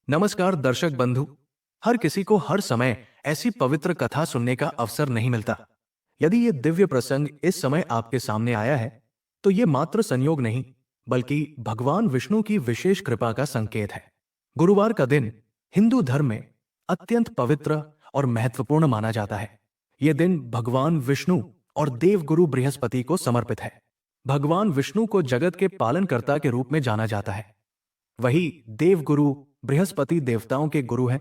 नमस्कार दर्शक बंधु। हर किसी को हर समय ऐसी पवित्र कथा सुनने का अवसर नहीं मिलता। यदि ये दिव्य प्रसंग इस समय आपके सामने आया है तो ये मात्र संयोग नहीं बल्कि भगवान विष्णु की विशेष कृपा का संकेत है। गुरुवार का दिन हिंदू धर्म में अत्यंत पवित्र और महत्वपूर्ण माना जाता है। यह दिन भगवान विष्णु और देवगुरु बृहस्पति को समर्पित है। भगवान विष्णु को जगत के पालनकर्ता के रूप में जाना जाता है। वही देवगुरु बृहस्पति देवताओं के गुरु हैं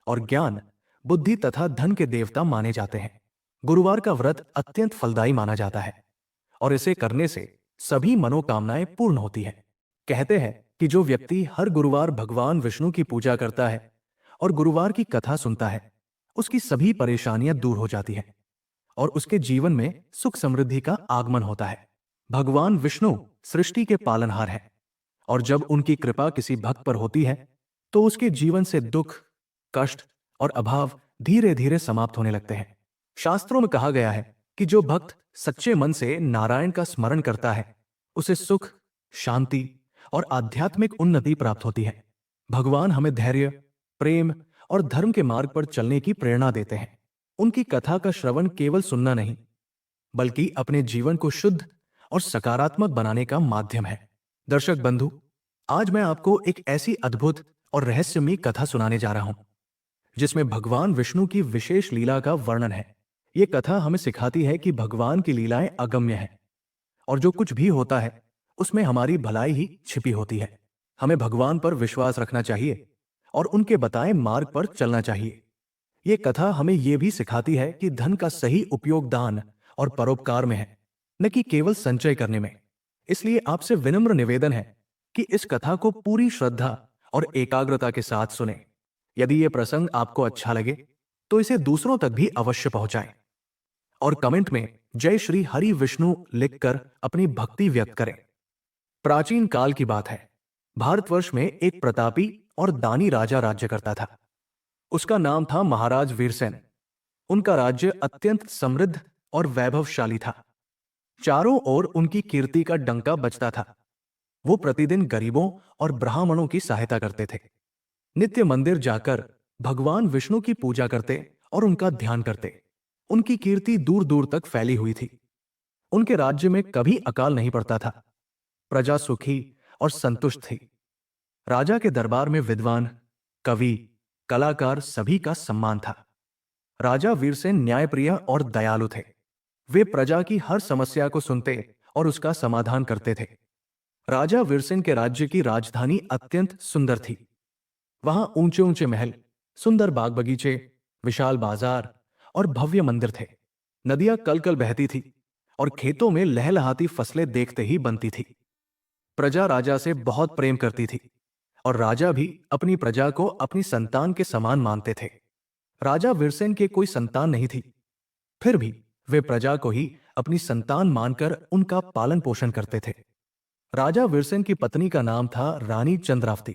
और ज्ञान, बुद्धि तथा धन के देवता माने जाते हैं। गुरुवार का व्रत अत्यंत फलदायी माना जाता है और इसे करने से सभी मनोकामनाएं पूर्ण होती हैं। कहते हैं कि जो व्यक्ति हर गुरुवार भगवान विष्णु की पूजा करता है और गुरुवार की कथा सुनता है, उसकी सभी परेशानियां दूर हो जाती हैं और उसके जीवन में सुख समृद्धि का आगमन होता है। भगवान विष्णु सृष्टि के पालनहार हैं और जब उनकी कृपा किसी भक्त पर होती है तो उसके जीवन से दुख, कष्ट और अभाव धीरे धीरे समाप्त होने लगते हैं। शास्त्रों में कहा गया है कि जो भक्त सच्चे मन से नारायण का स्मरण करता है उसे सुख, शांति और आध्यात्मिक उन्नति प्राप्त होती है। भगवान हमें धैर्य, प्रेम और धर्म के मार्ग पर चलने की प्रेरणा देते हैं। उनकी कथा का श्रवण केवल सुनना नहीं बल्कि अपने जीवन को शुद्ध और सकारात्मक बनाने का माध्यम है। दर्शक बंधु, आज मैं आपको एक ऐसी अद्भुत और रहस्यमयी कथा सुनाने जा रहा हूं जिसमें भगवान विष्णु की विशेष लीला का वर्णन है। यह कथा हमें सिखाती है कि भगवान की लीलाएं अगम्य हैं और जो कुछ भी होता है उसमें हमारी भलाई ही छिपी होती है। हमें भगवान पर विश्वास रखना चाहिए और उनके बताए मार्ग पर चलना चाहिए। यह कथा हमें यह भी सिखाती है कि धन का सही उपयोग दान और परोपकार में है, न कि केवल संचय करने में। इसलिए आपसे विनम्र निवेदन है कि इस कथा को पूरी श्रद्धा और एकाग्रता के साथ सुने। यदि यह प्रसंग आपको अच्छा लगे तो इसे दूसरों तक भी अवश्य पहुंचाएं और कमेंट में जय श्री हरि विष्णु लिखकर अपनी भक्ति व्यक्त करें। प्राचीन काल की बात है। भारतवर्ष में एक प्रतापी और दानी राजा राज्य करता था। उसका नाम था महाराज वीरसेन। उनका राज्य अत्यंत समृद्ध और वैभवशाली था। चारों ओर उनकी कीर्ति का डंका बजता था। वो प्रतिदिन गरीबों और ब्राह्मणों की सहायता करते थे। नित्य मंदिर जाकर भगवान विष्णु की पूजा करते और उनका ध्यान करते। उनकी कीर्ति दूर दूर तक फैली हुई थी। उनके राज्य में कभी अकाल नहीं पड़ता था। प्रजा सुखी और संतुष्ट थी। राजा के दरबार में विद्वान, कवि, कलाकार सभी का सम्मान था। राजा वीरसेन न्यायप्रिय और दयालु थे। वे प्रजा की हर समस्या को सुनते और उसका समाधान करते थे। राजा वीरसेन के राज्य की राजधानी अत्यंत सुंदर थी। वहां ऊंचे ऊंचे महल, सुंदर बाग बगीचे, विशाल बाजार और भव्य मंदिर थे। नदियां कल कल बहती थी और खेतों में लहलहाती फसलें देखते ही बनती थी। प्रजा राजा से बहुत प्रेम करती थी और राजा भी अपनी प्रजा को अपनी संतान के समान मानते थे। राजा वीरसेन के कोई संतान नहीं थी, फिर भी वे प्रजा को ही अपनी संतान मानकर उनका पालन पोषण करते थे। राजा वीरसेन की पत्नी का नाम था रानी चंद्रावती।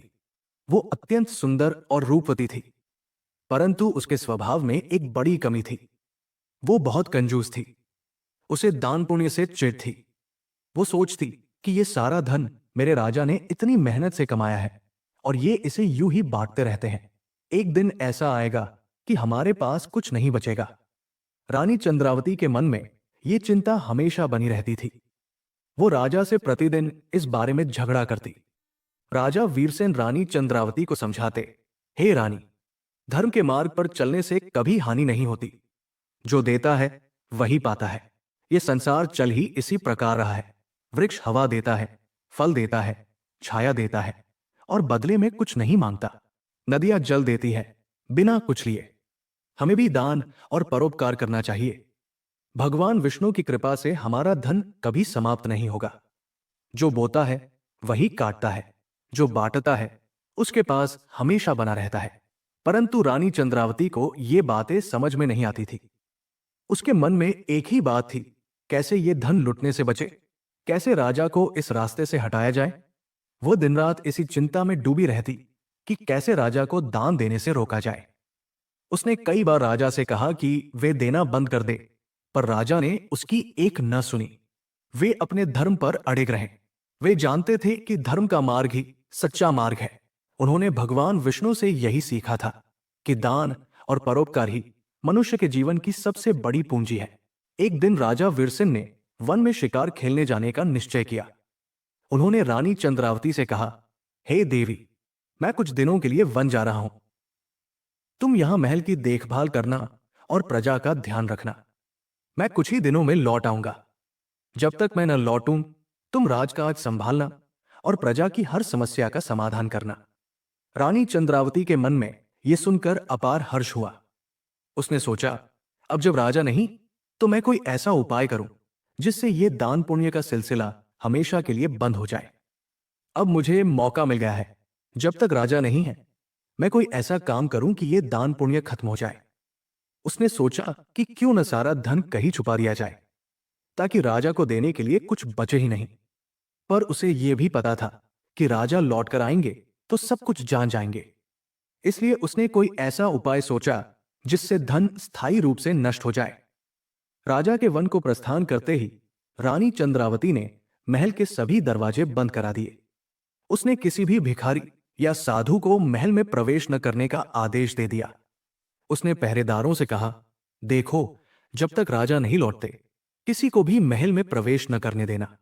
वो अत्यंत सुंदर और रूपवती थी, परंतु उसके स्वभाव में एक बड़ी कमी थी। वो बहुत कंजूस थी। उसे दान पुण्य से चिढ़ थी। वो सोचती कि ये सारा धन मेरे राजा ने इतनी मेहनत से कमाया है और ये इसे यूं ही बांटते रहते हैं। एक दिन ऐसा आएगा कि हमारे पास कुछ नहीं बचेगा। रानी चंद्रावती के मन में ये चिंता हमेशा बनी रहती थी। वो राजा से प्रतिदिन इस बारे में झगड़ा करती। राजा वीरसेन रानी चंद्रावती को समझाते, हे रानी, धर्म के मार्ग पर चलने से कभी हानि नहीं होती। जो देता है वही पाता है। ये संसार चल ही इसी प्रकार रहा है। वृक्ष हवा देता है, फल देता है, छाया देता है और बदले में कुछ नहीं मांगता। नदियां जल देती है बिना कुछ लिए। हमें भी दान और परोपकार करना चाहिए। भगवान विष्णु की कृपा से हमारा धन कभी समाप्त नहीं होगा। जो बोता है वही काटता है, जो बांटता है उसके पास हमेशा बना रहता है। परंतु रानी चंद्रावती को ये बातें समझ में नहीं आती थी। उसके मन में एक ही बात थी, कैसे ये धन लुटने से बचे, कैसे राजा को इस रास्ते से हटाया जाए। वो दिन रात इसी चिंता में डूबी रहती कि कैसे राजा को दान देने से रोका जाए। उसने कई बार राजा से कहा कि वे देना बंद कर दे, पर राजा ने उसकी एक न सुनी। वे अपने धर्म पर अड़िग रहे। वे जानते थे कि धर्म का मार्ग ही सच्चा मार्ग है। उन्होंने भगवान विष्णु से यही सीखा था कि दान और परोपकार ही मनुष्य के जीवन की सबसे बड़ी पूंजी है। एक दिन राजा वीरसेन ने वन में शिकार खेलने जाने का निश्चय किया। उन्होंने रानी चंद्रावती से कहा, हे देवी, मैं कुछ दिनों के लिए वन जा रहा हूं। तुम यहां महल की देखभाल करना और प्रजा का ध्यान रखना। मैं कुछ ही दिनों में लौट आऊंगा। जब तक मैं न लौटूं, तुम राजकाज संभालना और प्रजा की हर समस्या का समाधान करना। रानी चंद्रावती के मन में यह सुनकर अपार हर्ष हुआ। उसने सोचा, अब जब राजा नहीं, तो मैं कोई ऐसा उपाय करूं जिससे यह दान पुण्य का सिलसिला हमेशा के लिए बंद हो जाए। अब मुझे मौका मिल गया है। जब तक राजा नहीं है, मैं कोई ऐसा काम करूं कि यह दान पुण्य खत्म हो जाए। उसने सोचा कि क्यों न सारा धन कहीं छुपा दिया जाए, ताकि राजा को देने के लिए कुछ बचे ही नहीं। पर उसे यह भी पता था कि राजा लौटकर आएंगे तो सब कुछ जान जाएंगे। इसलिए उसने कोई ऐसा उपाय सोचा जिससे धन स्थायी रूप से नष्ट हो जाए। राजा के वन को प्रस्थान करते ही रानी चंद्रावती ने महल के सभी दरवाजे बंद करा दिए। उसने किसी भी भिखारी या साधु को महल में प्रवेश न करने का आदेश दे दिया। उसने पहरेदारों से कहा, देखो, जब तक राजा नहीं लौटते, किसी को भी महल में प्रवेश न करने देना।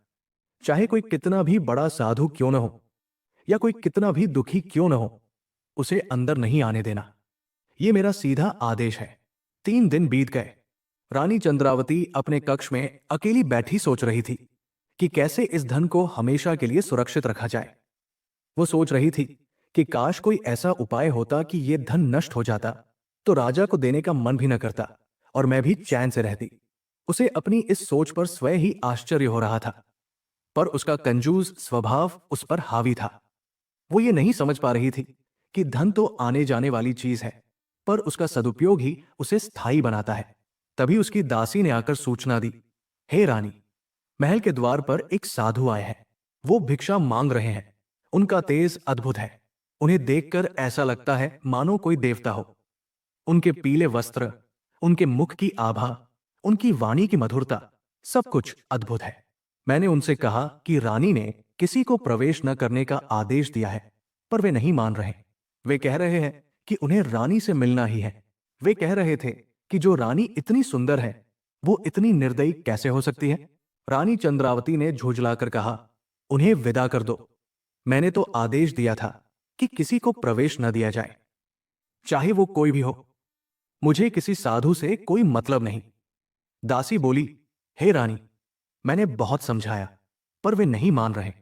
चाहे कोई कितना भी बड़ा साधु क्यों न हो या कोई कितना भी दुखी क्यों न हो, उसे अंदर नहीं आने देना। यह मेरा सीधा आदेश है। 3 दिन बीत गए। रानी चंद्रावती अपने कक्ष में अकेली बैठी सोच रही थी कि कैसे इस धन को हमेशा के लिए सुरक्षित रखा जाए। वो सोच रही थी कि काश कोई ऐसा उपाय होता कि यह धन नष्ट हो जाता तो राजा को देने का मन भी न करता और मैं भी चैन से रहती। उसे अपनी इस सोच पर स्वयं ही आश्चर्य हो रहा था, पर उसका कंजूस स्वभाव उस पर हावी था। वो ये नहीं समझ पा रही थी कि धन तो आने जाने वाली चीज है, पर उसका सदुपयोग ही उसे स्थायी बनाता है। तभी उसकी दासी ने आकर सूचना दी, हे रानी, महल के द्वार पर एक साधु आए हैं। वो भिक्षा मांग रहे हैं। उनका तेज अद्भुत है। उन्हें देखकर ऐसा लगता है मानो कोई देवता हो। उनके पीले वस्त्र, उनके मुख की आभा, उनकी वाणी की मधुरता, सब कुछ अद्भुत है। मैंने उनसे कहा कि रानी ने किसी को प्रवेश न करने का आदेश दिया है, पर वे नहीं मान रहे। वे कह रहे हैं कि उन्हें रानी से मिलना ही है। वे कह रहे थे कि जो रानी इतनी सुंदर है, वो इतनी निर्दयी कैसे हो सकती है। रानी चंद्रावती ने झुंझलाकर कहा, उन्हें विदा कर दो। मैंने तो आदेश दिया था कि किसी को प्रवेश न दिया जाए, चाहे वो कोई भी हो। मुझे किसी साधु से कोई मतलब नहीं। दासी बोली, हे रानी, मैंने बहुत समझाया, पर वे नहीं मान रहे।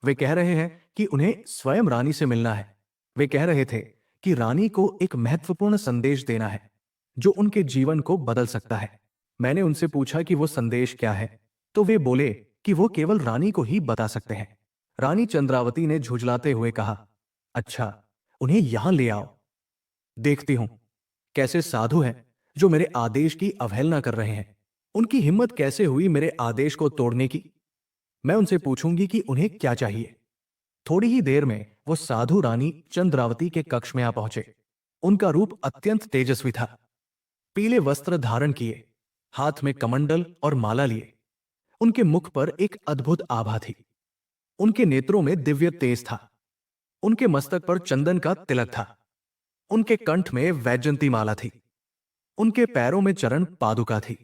वे कह रहे हैं कि उन्हें स्वयं रानी से मिलना है। वे कह रहे थे कि रानी को एक महत्वपूर्ण संदेश देना है जो उनके जीवन को बदल सकता है। मैंने उनसे पूछा कि वो संदेश क्या है, तो वे बोले कि वो केवल रानी को ही बता सकते हैं। रानी चंद्रावती ने झुंझलाते हुए कहा, अच्छा, उन्हें यहां ले आओ। देखती हूं कैसे साधु हैं जो मेरे आदेश की अवहेलना कर रहे हैं। उनकी हिम्मत कैसे हुई मेरे आदेश को तोड़ने की। मैं उनसे पूछूंगी कि उन्हें क्या चाहिए। थोड़ी ही देर में वो साधु रानी चंद्रावती के कक्ष में आ पहुंचे। उनका रूप अत्यंत तेजस्वी था। पीले वस्त्र धारण किए, हाथ में कमंडल और माला लिए। उनके मुख पर एक अद्भुत आभा थी। उनके नेत्रों में दिव्य तेज था। उनके मस्तक पर चंदन का तिलक था। उनके कंठ में वैजयंती माला थी। उनके पैरों में चरण पादुका थी।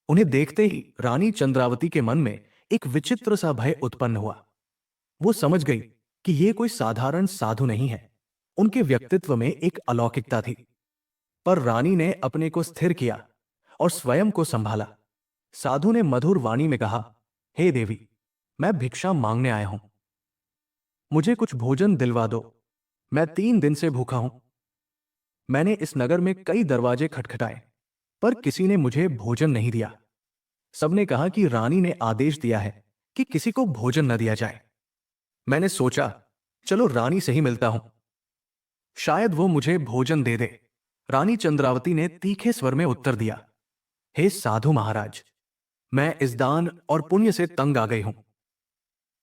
उन्हें देखते ही रानी चंद्रावती के मन में एक विचित्र सा भय उत्पन्न हुआ। वो समझ गई कि ये कोई साधारण साधु नहीं है। उनके व्यक्तित्व में एक अलौकिकता थी। पर रानी ने अपने को स्थिर किया और स्वयं को संभाला। साधु ने मधुर वाणी में कहा, हे देवी, मैं भिक्षा मांगने आया हूं। मुझे कुछ भोजन दिलवा दो। मैं 3 दिन से भूखा हूं। मैंने इस नगर में कई दरवाजे खटखटाए, पर किसी ने मुझे भोजन नहीं दिया। सबने कहा कि रानी ने आदेश दिया है कि किसी को भोजन न दिया जाए। मैंने सोचा, चलो रानी से ही मिलता हूं, शायद वो मुझे भोजन दे दे। रानी चंद्रावती ने तीखे स्वर में उत्तर दिया, हे साधु महाराज, मैं इस दान और पुण्य से तंग आ गई हूं।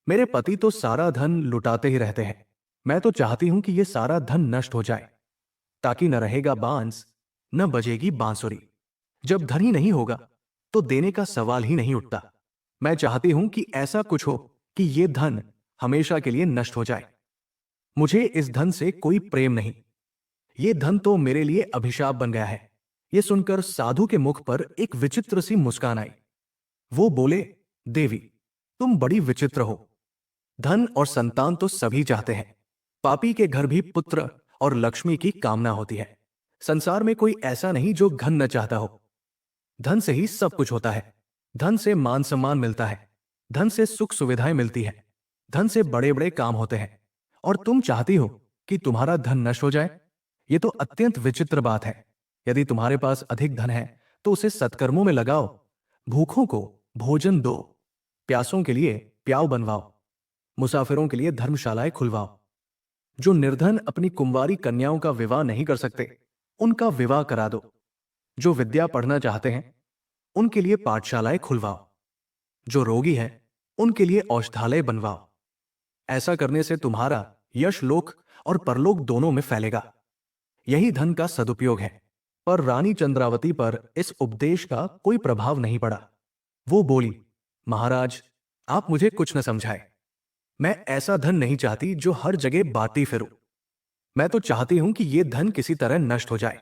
मेरे पति तो सारा धन लुटाते ही रहते हैं। मैं तो चाहती हूं कि यह सारा धन नष्ट हो जाए, ताकि न रहेगा बांस, न बजेगी बांसुरी। जब धन ही नहीं होगा तो देने का सवाल ही नहीं उठता। मैं चाहती हूं कि ऐसा कुछ हो कि यह धन हमेशा के लिए नष्ट हो जाए। मुझे इस धन से कोई प्रेम नहीं। ये धन तो मेरे लिए अभिशाप बन गया है। ये सुनकर साधु के मुख पर एक विचित्र सी मुस्कान आई। वो बोले, देवी, तुम बड़ी विचित्र हो। धन और संतान तो सभी चाहते हैं। पापी के घर भी पुत्र और लक्ष्मी की कामना होती है। संसार में कोई ऐसा नहीं जो धन न चाहता हो। धन से ही सब कुछ होता है। धन से मान सम्मान मिलता है। धन से सुख सुविधाएं मिलती है। धन से बड़े बड़े काम होते हैं। और तुम चाहती हो कि तुम्हारा धन नष्ट हो जाए। ये तो अत्यंत विचित्र बात है। यदि तुम्हारे पास अधिक धन है तो उसे सत्कर्मों में लगाओ। भूखों को भोजन दो, प्यासों के लिए प्याऊ बनवाओ, मुसाफिरों के लिए धर्मशालाएं खुलवाओ। जो निर्धन अपनी कुंवारी कन्याओं का विवाह नहीं कर सकते, उनका विवाह करा दो। जो विद्या पढ़ना चाहते हैं, उनके लिए पाठशालाएं खुलवाओ। जो रोगी हैं, उनके लिए औषधालय बनवाओ। ऐसा करने से तुम्हारा यश लोक और परलोक दोनों में फैलेगा। यही धन का सदुपयोग है। पर रानी चंद्रावती पर इस उपदेश का कोई प्रभाव नहीं पड़ा। वो बोली, महाराज, आप मुझे कुछ न समझाए। मैं ऐसा धन नहीं चाहती जो हर जगह बांटती फिरूं। मैं तो चाहती हूं कि यह धन किसी तरह नष्ट हो जाए,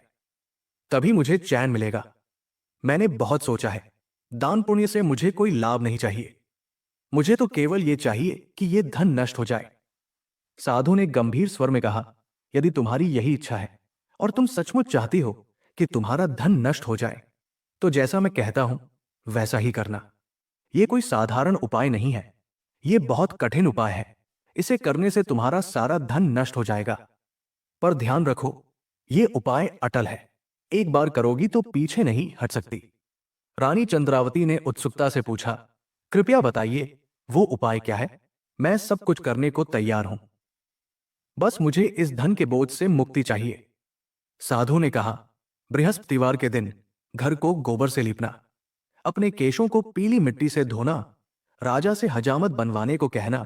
तभी मुझे चैन मिलेगा। मैंने बहुत सोचा है। दान पुण्य से मुझे कोई लाभ नहीं चाहिए। मुझे तो केवल यह चाहिए कि यह धन नष्ट हो जाए। साधु ने गंभीर स्वर में कहा, यदि तुम्हारी यही इच्छा है और तुम सचमुच चाहती हो कि तुम्हारा धन नष्ट हो जाए, तो जैसा मैं कहता हूं वैसा ही करना। यह कोई साधारण उपाय नहीं है। यह बहुत कठिन उपाय है। इसे करने से तुम्हारा सारा धन नष्ट हो जाएगा। पर ध्यान रखो, यह उपाय अटल है। एक बार करोगी तो पीछे नहीं हट सकती। रानी चंद्रावती ने उत्सुकता से पूछा, कृपया बताइए, वो उपाय क्या है? मैं सब कुछ करने को तैयार हूं। बस मुझे इस धन के बोझ से मुक्ति चाहिए। साधु ने कहा, बृहस्पतिवार के दिन घर को गोबर से लीपना, अपने केशों को पीली मिट्टी से धोना, राजा से हजामत बनवाने को कहना,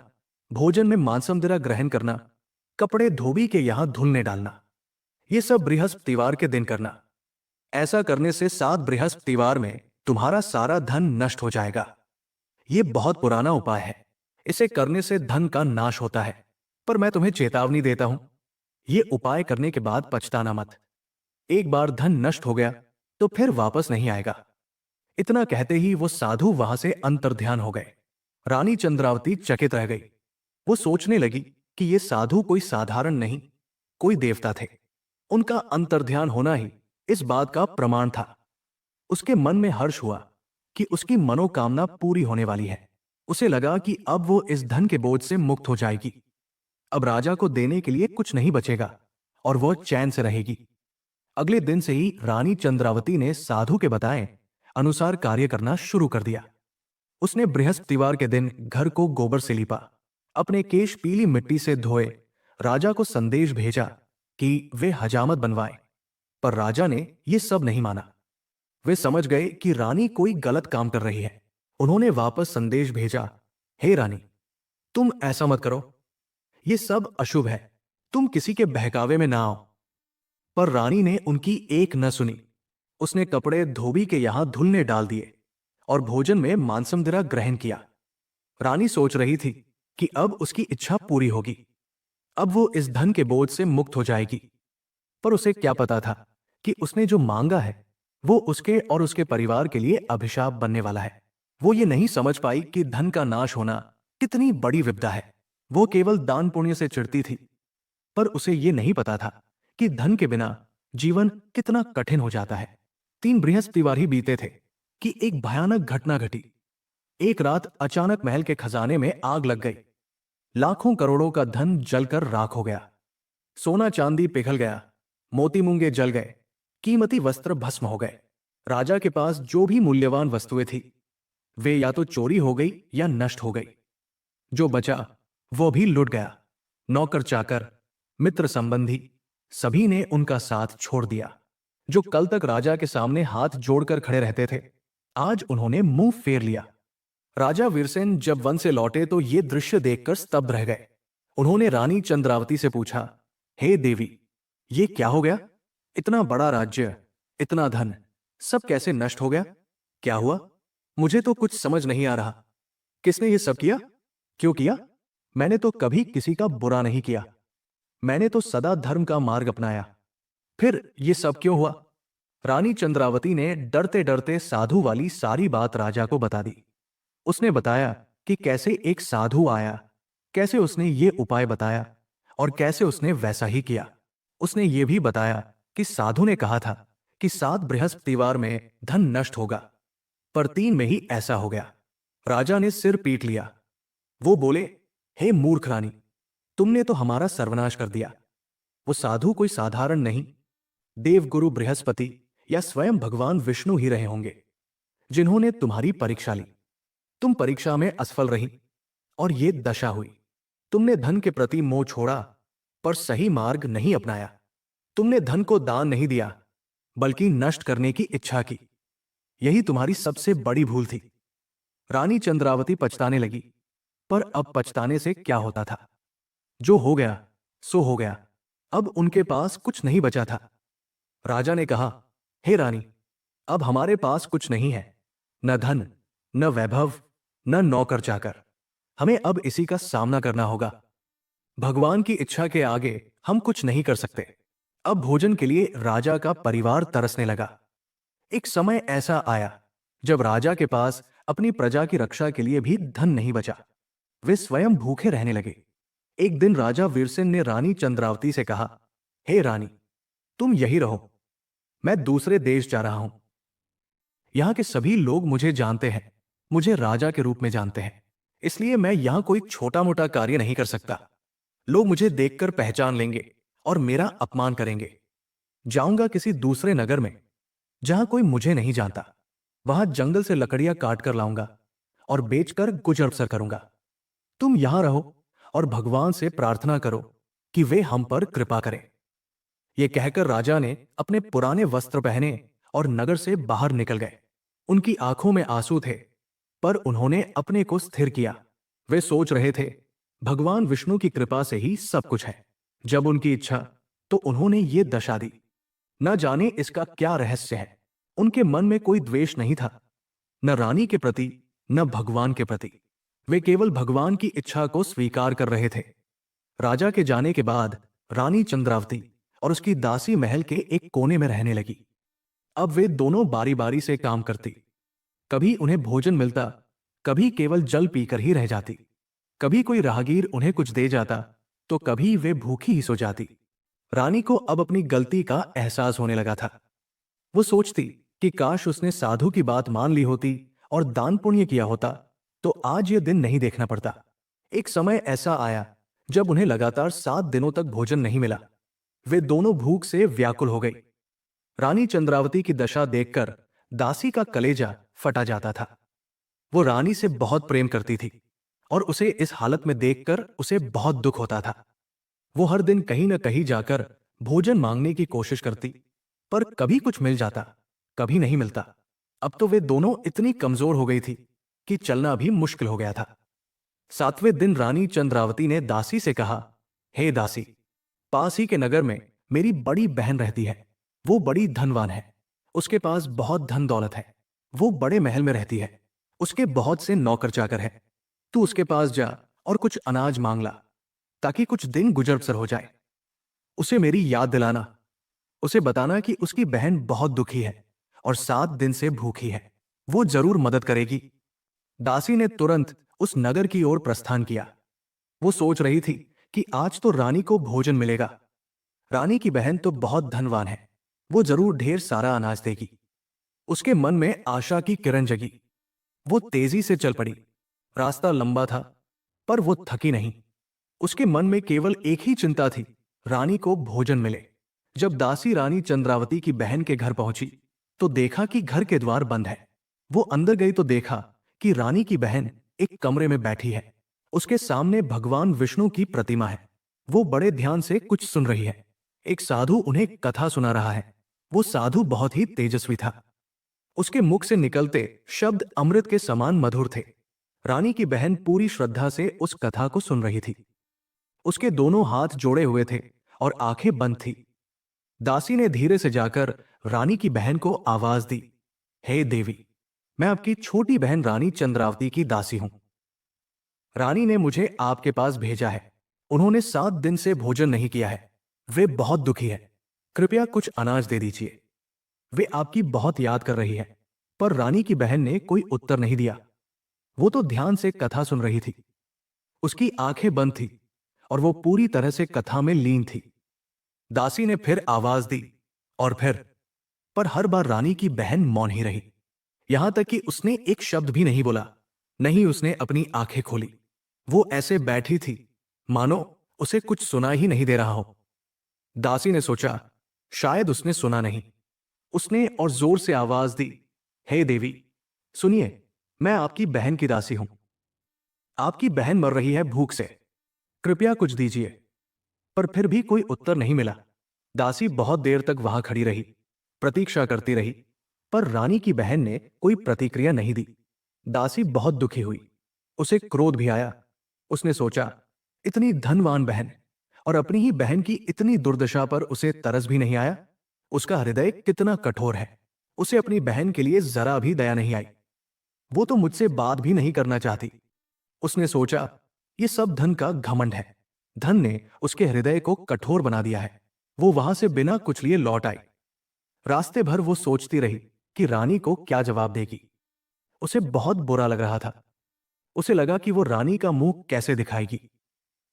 भोजन में मांसमदिरा ग्रहण करना, कपड़े धोबी के यहां धुलने डालना। ये सब बृहस्पतिवार के दिन करना। ऐसा करने से 7 बृहस्पतिवार में तुम्हारा सारा धन नष्ट हो जाएगा। ये बहुत पुराना उपाय है। इसे करने से धन का नाश होता है। पर मैं तुम्हें चेतावनी देता हूं, ये उपाय करने के बाद पछताना मत। एक बार धन नष्ट हो गया तो फिर वापस नहीं आएगा। इतना कहते ही वो साधु वहां से अंतर्ध्यान हो गए। रानी चंद्रावती चकित रह गई। वो सोचने लगी कि ये साधु कोई साधारण नहीं, कोई देवता थे। उनका अंतर्ध्यान होना ही इस बात का प्रमाण था। उसके मन में हर्ष हुआ कि उसकी मनोकामना पूरी होने वाली है। उसे लगा कि अब वो इस धन के बोझ से मुक्त हो जाएगी। अब राजा को देने के लिए कुछ नहीं बचेगा और वो चैन से रहेगी। अगले दिन से ही रानी चंद्रावती ने साधु के बताए अनुसार कार्य करना शुरू कर दिया। उसने बृहस्पतिवार के दिन घर को गोबर से लीपा, अपने केश पीली मिट्टी से धोए, राजा को संदेश भेजा कि वे हजामत बनवाएं। पर राजा ने यह सब नहीं माना। वे समझ गए कि रानी कोई गलत काम कर रही है। उन्होंने वापस संदेश भेजा, हे रानी, तुम ऐसा मत करो, यह सब अशुभ है। तुम किसी के बहकावे में ना आओ। पर रानी ने उनकी एक न सुनी। उसने कपड़े धोबी के यहां धुलने डाल दिए और भोजन में मांसमदिरा ग्रहण किया। रानी सोच रही थी कि अब उसकी इच्छा पूरी होगी। अब वो इस धन के बोझ से मुक्त हो जाएगी। पर उसे क्या पता था कि उसने जो मांगा है वो उसके और उसके परिवार के लिए अभिशाप बनने वाला है। वो ये नहीं समझ पाई कि धन का नाश होना कितनी बड़ी विपदा है। वो केवल दान पुण्य से चिढ़ती थी, पर उसे ये नहीं पता था कि धन के बिना जीवन कितना कठिन हो जाता है। 3 बृहस्पतिवार ही बीते थे कि एक भयानक घटना घटी। एक रात अचानक महल के खजाने में आग लग गई। लाखों करोड़ों का धन जलकर राख हो गया। सोना चांदी पिघल गया, मोती मूंगे जल गए, कीमती वस्त्र भस्म हो गए। राजा के पास जो भी मूल्यवान वस्तुएं थी वे या तो चोरी हो गई या नष्ट हो गई। जो बचा वो भी लुट गया। नौकर चाकर, मित्र संबंधी सभी ने उनका साथ छोड़ दिया। जो कल तक राजा के सामने हाथ जोड़कर खड़े रहते थे, आज उन्होंने मुंह फेर लिया। राजा वीरसेन जब वन से लौटे तो ये दृश्य देखकर स्तब्ध रह गए। उन्होंने रानी चंद्रावती से पूछा, हे देवी, ये क्या हो गया? इतना बड़ा राज्य, इतना धन, सब कैसे नष्ट हो गया? क्या हुआ? मुझे तो कुछ समझ नहीं आ रहा। किसने ये सब किया? क्यों किया? मैंने तो कभी किसी का बुरा नहीं किया। मैंने तो सदा धर्म का मार्ग अपनाया, फिर ये सब क्यों हुआ? रानी चंद्रावती ने डरते डरते साधु वाली सारी बात राजा को बता दी। उसने बताया कि कैसे एक साधु आया, कैसे उसने ये उपाय बताया और कैसे उसने वैसा ही किया। उसने ये भी बताया कि साधु ने कहा था कि 7 बृहस्पतिवार में धन नष्ट होगा, पर 3 में ही ऐसा हो गया। राजा ने सिर पीट लिया। वो बोले, हे मूर्ख रानी, तुमने तो हमारा सर्वनाश कर दिया। वो साधु कोई साधारण नहीं, देवगुरु बृहस्पति या स्वयं भगवान विष्णु ही रहे होंगे, जिन्होंने तुम्हारी परीक्षा ली। तुम परीक्षा में असफल रही और ये दशा हुई। तुमने धन के प्रति मोह छोड़ा, पर सही मार्ग नहीं अपनाया। तुमने धन को दान नहीं दिया, बल्कि नष्ट करने की इच्छा की। यही तुम्हारी सबसे बड़ी भूल थी। रानी चंद्रावती पछताने लगी, पर अब पछताने से क्या होता था? जो हो गया सो हो गया। अब उनके पास कुछ नहीं बचा था। राजा ने कहा, हे रानी, अब हमारे पास कुछ नहीं है, न धन, न वैभव, न नौकर चाकर। हमें अब इसी का सामना करना होगा। भगवान की इच्छा के आगे हम कुछ नहीं कर सकते। अब भोजन के लिए राजा का परिवार तरसने लगा। एक समय ऐसा आया जब राजा के पास अपनी प्रजा की रक्षा के लिए भी धन नहीं बचा। वे स्वयं भूखे रहने लगे। एक दिन राजा वीरसेन ने रानी चंद्रावती से कहा, हे रानी, तुम यही रहो, मैं दूसरे देश जा रहा हूं। यहां के सभी लोग मुझे जानते हैं, मुझे राजा के रूप में जानते हैं, इसलिए मैं यहां कोई छोटा मोटा कार्य नहीं कर सकता। लोग मुझे देखकर पहचान लेंगे और मेरा अपमान करेंगे। जाऊंगा किसी दूसरे नगर में जहां कोई मुझे नहीं जानता। वहां जंगल से लकड़ियां काट कर लाऊंगा और बेचकर गुजर बसर करूंगा। तुम यहां रहो और भगवान से प्रार्थना करो कि वे हम पर कृपा करें। यह कहकर राजा ने अपने पुराने वस्त्र पहने और नगर से बाहर निकल गए। उनकी आंखों में आंसू थे, पर उन्होंने अपने को स्थिर किया। वे सोच रहे थे, भगवान विष्णु की कृपा से ही सब कुछ है। जब उनकी इच्छा, तो उन्होंने ये दशा दी। न जाने इसका क्या रहस्य है। उनके मन में कोई द्वेष नहीं था, न रानी के प्रति, न भगवान के प्रति। वे केवल भगवान की इच्छा को स्वीकार कर रहे थे। राजा के जाने के बाद रानी चंद्रावती और उसकी दासी महल के एक कोने में रहने लगी। अब वे दोनों बारी बारी से काम करती। कभी उन्हें भोजन मिलता, कभी केवल जल पीकर ही रह जाती। कभी कोई राहगीर उन्हें कुछ दे जाता, तो कभी वे भूखी ही सो जाती। रानी को अब अपनी गलती का एहसास होने लगा था। वो सोचती कि काश उसने साधु की बात मान ली होती और दान पुण्य किया होता, तो आज ये दिन नहीं देखना पड़ता। एक समय ऐसा आया जब उन्हें लगातार 7 दिनों तक भोजन नहीं मिला। वे दोनों भूख से व्याकुल हो गई। रानी चंद्रावती की दशा देखकर दासी का कलेजा फटा जाता था। वो रानी से बहुत प्रेम करती थी और उसे इस हालत में देखकर उसे बहुत दुख होता था। वो हर दिन कहीं न कहीं जाकर भोजन मांगने की कोशिश करती, पर कभी कुछ मिल जाता, कभी नहीं मिलता। अब तो वे दोनों इतनी कमजोर हो गई थी कि चलना भी मुश्किल हो गया था। 7वें दिन रानी चंद्रावती ने दासी से कहा, हे दासी, पास ही के नगर में मेरी बड़ी बहन रहती है। वो बड़ी धनवान है, उसके पास बहुत धन दौलत है। वो बड़े महल में रहती है, उसके बहुत से नौकर चाकर है। तू उसके पास जा और कुछ अनाज मांग ला, ताकि कुछ दिन गुजर बसर हो जाए। उसे मेरी याद दिलाना। उसे बताना कि उसकी बहन बहुत दुखी है और 7 दिन से भूखी है। वो जरूर मदद करेगी। दासी ने तुरंत उस नगर की ओर प्रस्थान किया। वो सोच रही थी कि आज तो रानी को भोजन मिलेगा। रानी की बहन तो बहुत धनवान है, वो जरूर ढेर सारा अनाज देगी। उसके मन में आशा की किरण जगी। वो तेजी से चल पड़ी। रास्ता लंबा था, पर वो थकी नहीं। उसके मन में केवल एक ही चिंता थी, रानी को भोजन मिले। जब दासी रानी चंद्रावती की बहन के घर पहुंची, तो देखा कि घर के द्वार बंद है। वो अंदर गई तो देखा कि रानी की बहन एक कमरे में बैठी है। उसके सामने भगवान विष्णु की प्रतिमा है। वो बड़े ध्यान से कुछ सुन रही है। एक साधु उन्हें कथा सुना रहा है। वो साधु बहुत ही तेजस्वी था। उसके मुख से निकलते शब्द अमृत के समान मधुर थे। रानी की बहन पूरी श्रद्धा से उस कथा को सुन रही थी। उसके दोनों हाथ जोड़े हुए थे और आंखें बंद थी। दासी ने धीरे से जाकर रानी की बहन को आवाज दी, हे देवी, मैं आपकी छोटी बहन रानी चंद्रावती की दासी हूं। रानी ने मुझे आपके पास भेजा है। उन्होंने 7 दिन से भोजन नहीं किया है। वे बहुत दुखी है। कृपया कुछ अनाज दे दीजिए। वे आपकी बहुत याद कर रही है। पर रानी की बहन ने कोई उत्तर नहीं दिया। वो तो ध्यान से कथा सुन रही थी। उसकी आंखें बंद थी और वो पूरी तरह से कथा में लीन थी। दासी ने फिर आवाज दी और फिर, पर हर बार रानी की बहन मौन ही रही। यहां तक कि उसने एक शब्द भी नहीं बोला। नहीं उसने अपनी आंखें खोली। वो ऐसे बैठी थी मानो उसे कुछ सुना ही नहीं दे रहा हो। दासी ने सोचा शायद उसने सुना नहीं। उसने और जोर से आवाज दी, हे देवी, सुनिए, मैं आपकी बहन की दासी हूं। आपकी बहन मर रही है भूख से। कृपया कुछ दीजिए। पर फिर भी कोई उत्तर नहीं मिला। दासी बहुत देर तक वहां खड़ी रही, प्रतीक्षा करती रही, पर रानी की बहन ने कोई प्रतिक्रिया नहीं दी। दासी बहुत दुखी हुई। उसे क्रोध भी आया। उसने सोचा, इतनी धनवान बहन और अपनी ही बहन की इतनी दुर्दशा पर उसे तरस भी नहीं आया। उसका हृदय कितना कठोर है। उसे अपनी बहन के लिए जरा भी दया नहीं आई। वो तो मुझसे बात भी नहीं करना चाहती। उसने सोचा, ये सब धन का घमंड है। धन ने उसके हृदय को कठोर बना दिया है। वो वहां से बिना कुछ लिए लौट आई। रास्ते भर वो सोचती रही कि रानी को क्या जवाब देगी। उसे बहुत बुरा लग रहा था। उसे लगा कि वो रानी का मुंह कैसे दिखाएगी।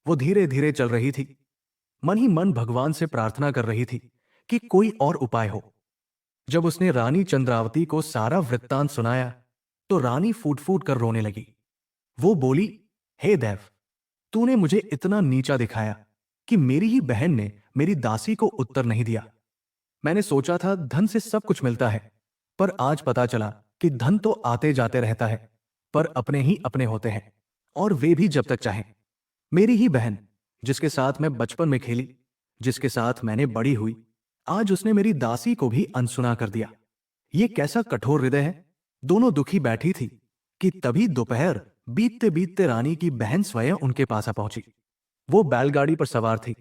वो धीरे धीरे चल रही थी। मन ही मन भगवान से प्रार्थना कर रही थी कि कोई और उपाय हो। जब उसने रानी चंद्रावती को सारा वृत्तांत सुनाया तो रानी फूट फूट कर रोने लगी। वो बोली, हे देव, तूने मुझे इतना नीचा दिखाया कि मेरी ही बहन ने मेरी दासी को उत्तर नहीं दिया। मैंने सोचा था धन से सब कुछ मिलता है, पर आज पता चला कि धन तो आते जाते रहता है, पर अपने ही अपने होते हैं, और वे भी जब तक चाहें। मेरी ही बहन, जिसके साथ मैं बचपन में खेली, जिसके साथ मैंने बड़ी हुई, आज उसने मेरी दासी को भी अनसुना कर दिया। ये कैसा कठोर हृदय है। दोनों दुखी बैठी थी कि तभी दोपहर बीतते बीतते रानी की बहन स्वयं उनके पास आ पहुंची। वो बैलगाड़ी पर सवार थी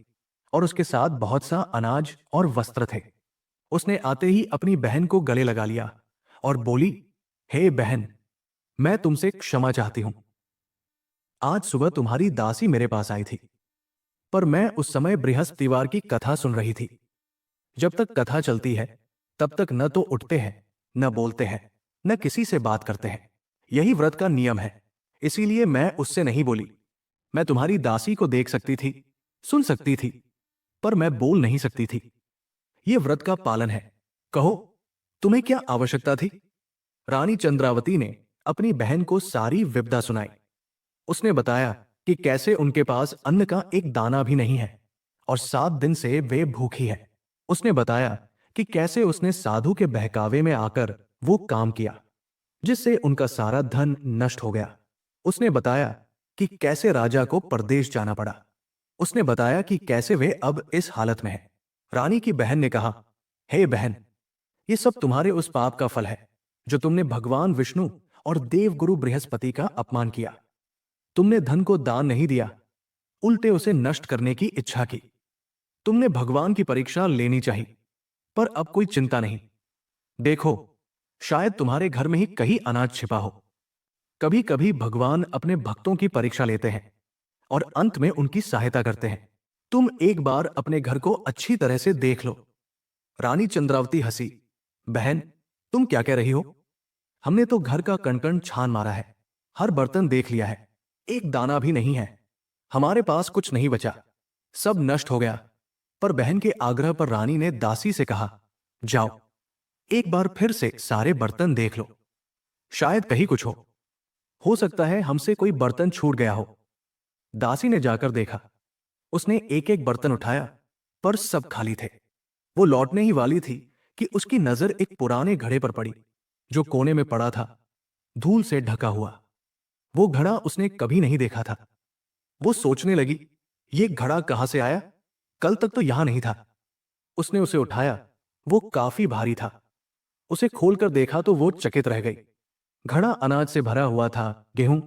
और उसके साथ बहुत सा अनाज और वस्त्र थे। उसने आते ही अपनी बहन को गले लगा लिया और बोली, हे बहन, मैं तुमसे क्षमा चाहती हूं। आज सुबह तुम्हारी दासी मेरे पास आई थी, पर मैं उस समय बृहस्पतिवार की कथा सुन रही थी। जब तक कथा चलती है तब तक न तो उठते हैं, न बोलते हैं, न किसी से बात करते हैं। यही व्रत का नियम है। इसीलिए मैं उससे नहीं बोली। मैं तुम्हारी दासी को देख सकती थी, सुन सकती थी, पर मैं बोल नहीं सकती थी। यह व्रत का पालन है। कहो, तुम्हें क्या आवश्यकता थी? रानी चंद्रावती ने अपनी बहन को सारी विपदा सुनाई। उसने बताया कि कैसे उनके पास अन्न का एक दाना भी नहीं है और 7 दिन से वे भूखी है। उसने बताया कि कैसे उसने साधु के बहकावे में आकर वो काम किया जिससे उनका सारा धन नष्ट हो गया। उसने बताया कि कैसे राजा को परदेश जाना पड़ा। उसने बताया कि कैसे वे अब इस हालत में हैं। रानी की बहन ने कहा, हे बहन, ये सब तुम्हारे उस पाप का फल है जो तुमने भगवान विष्णु और देवगुरु बृहस्पति का अपमान किया। तुमने धन को दान नहीं दिया, उल्टे उसे नष्ट करने की इच्छा की। तुमने भगवान की परीक्षा लेनी चाहिए, पर अब कोई चिंता नहीं। देखो, शायद तुम्हारे घर में ही कहीं अनाज छिपा हो। कभी कभी भगवान अपने भक्तों की परीक्षा लेते हैं और अंत में उनकी सहायता करते हैं। तुम एक बार अपने घर को अच्छी तरह से देख लो। रानी चंद्रावती हंसी। बहन, तुम क्या कह रही हो? हमने तो घर का कण कण छान मारा है, हर बर्तन देख लिया है, एक दाना भी नहीं है। हमारे पास कुछ नहीं बचा, सब नष्ट हो गया। पर बहन के आग्रह पर रानी ने दासी से कहा, जाओ, एक बार फिर से सारे बर्तन देख लो, शायद कहीं कुछ हो सकता है हमसे कोई बर्तन छूट गया हो। दासी ने जाकर देखा। उसने एक एक बर्तन उठाया, पर सब खाली थे। वो लौटने ही वाली थी कि उसकी नजर एक पुराने घड़े पर पड़ी जो कोने में पड़ा था, धूल से ढका हुआ। वो घड़ा उसने कभी नहीं देखा था। वो सोचने लगी, ये घड़ा कहां से आया? कल तक तो यहां नहीं था। उसने उसे उठाया। वो काफी भारी था। उसे खोलकर देखा तो वो चकित रह गई। घड़ा अनाज से भरा हुआ था, गेहूं,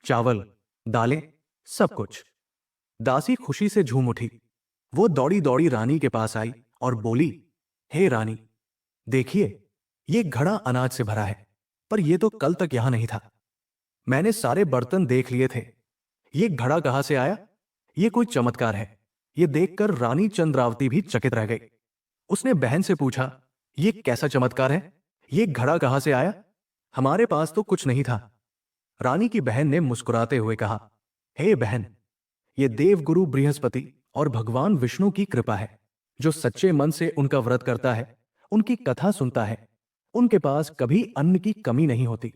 चावल, दालें, सब कुछ। दासी खुशी से झूम उठी। वो दौड़ी दौड़ी रानी के पास आई और बोली, हे रानी, देखिए, ये घड़ा अनाज से भरा है, पर यह तो कल तक यहां नहीं था। मैंने सारे बर्तन देख लिए थे। ये घड़ा कहां से आया? ये कोई चमत्कार है। ये देखकर रानी चंद्रावती भी चकित रह गई। उसने बहन से पूछा, ये कैसा चमत्कार है? ये घड़ा कहां से आया? हमारे पास तो कुछ नहीं था। रानी की बहन ने मुस्कुराते हुए कहा, हे बहन, ये देवगुरु बृहस्पति और भगवान विष्णु की कृपा है। जो सच्चे मन से उनका व्रत करता है, उनकी कथा सुनता है, उनके पास कभी अन्न की कमी नहीं होती।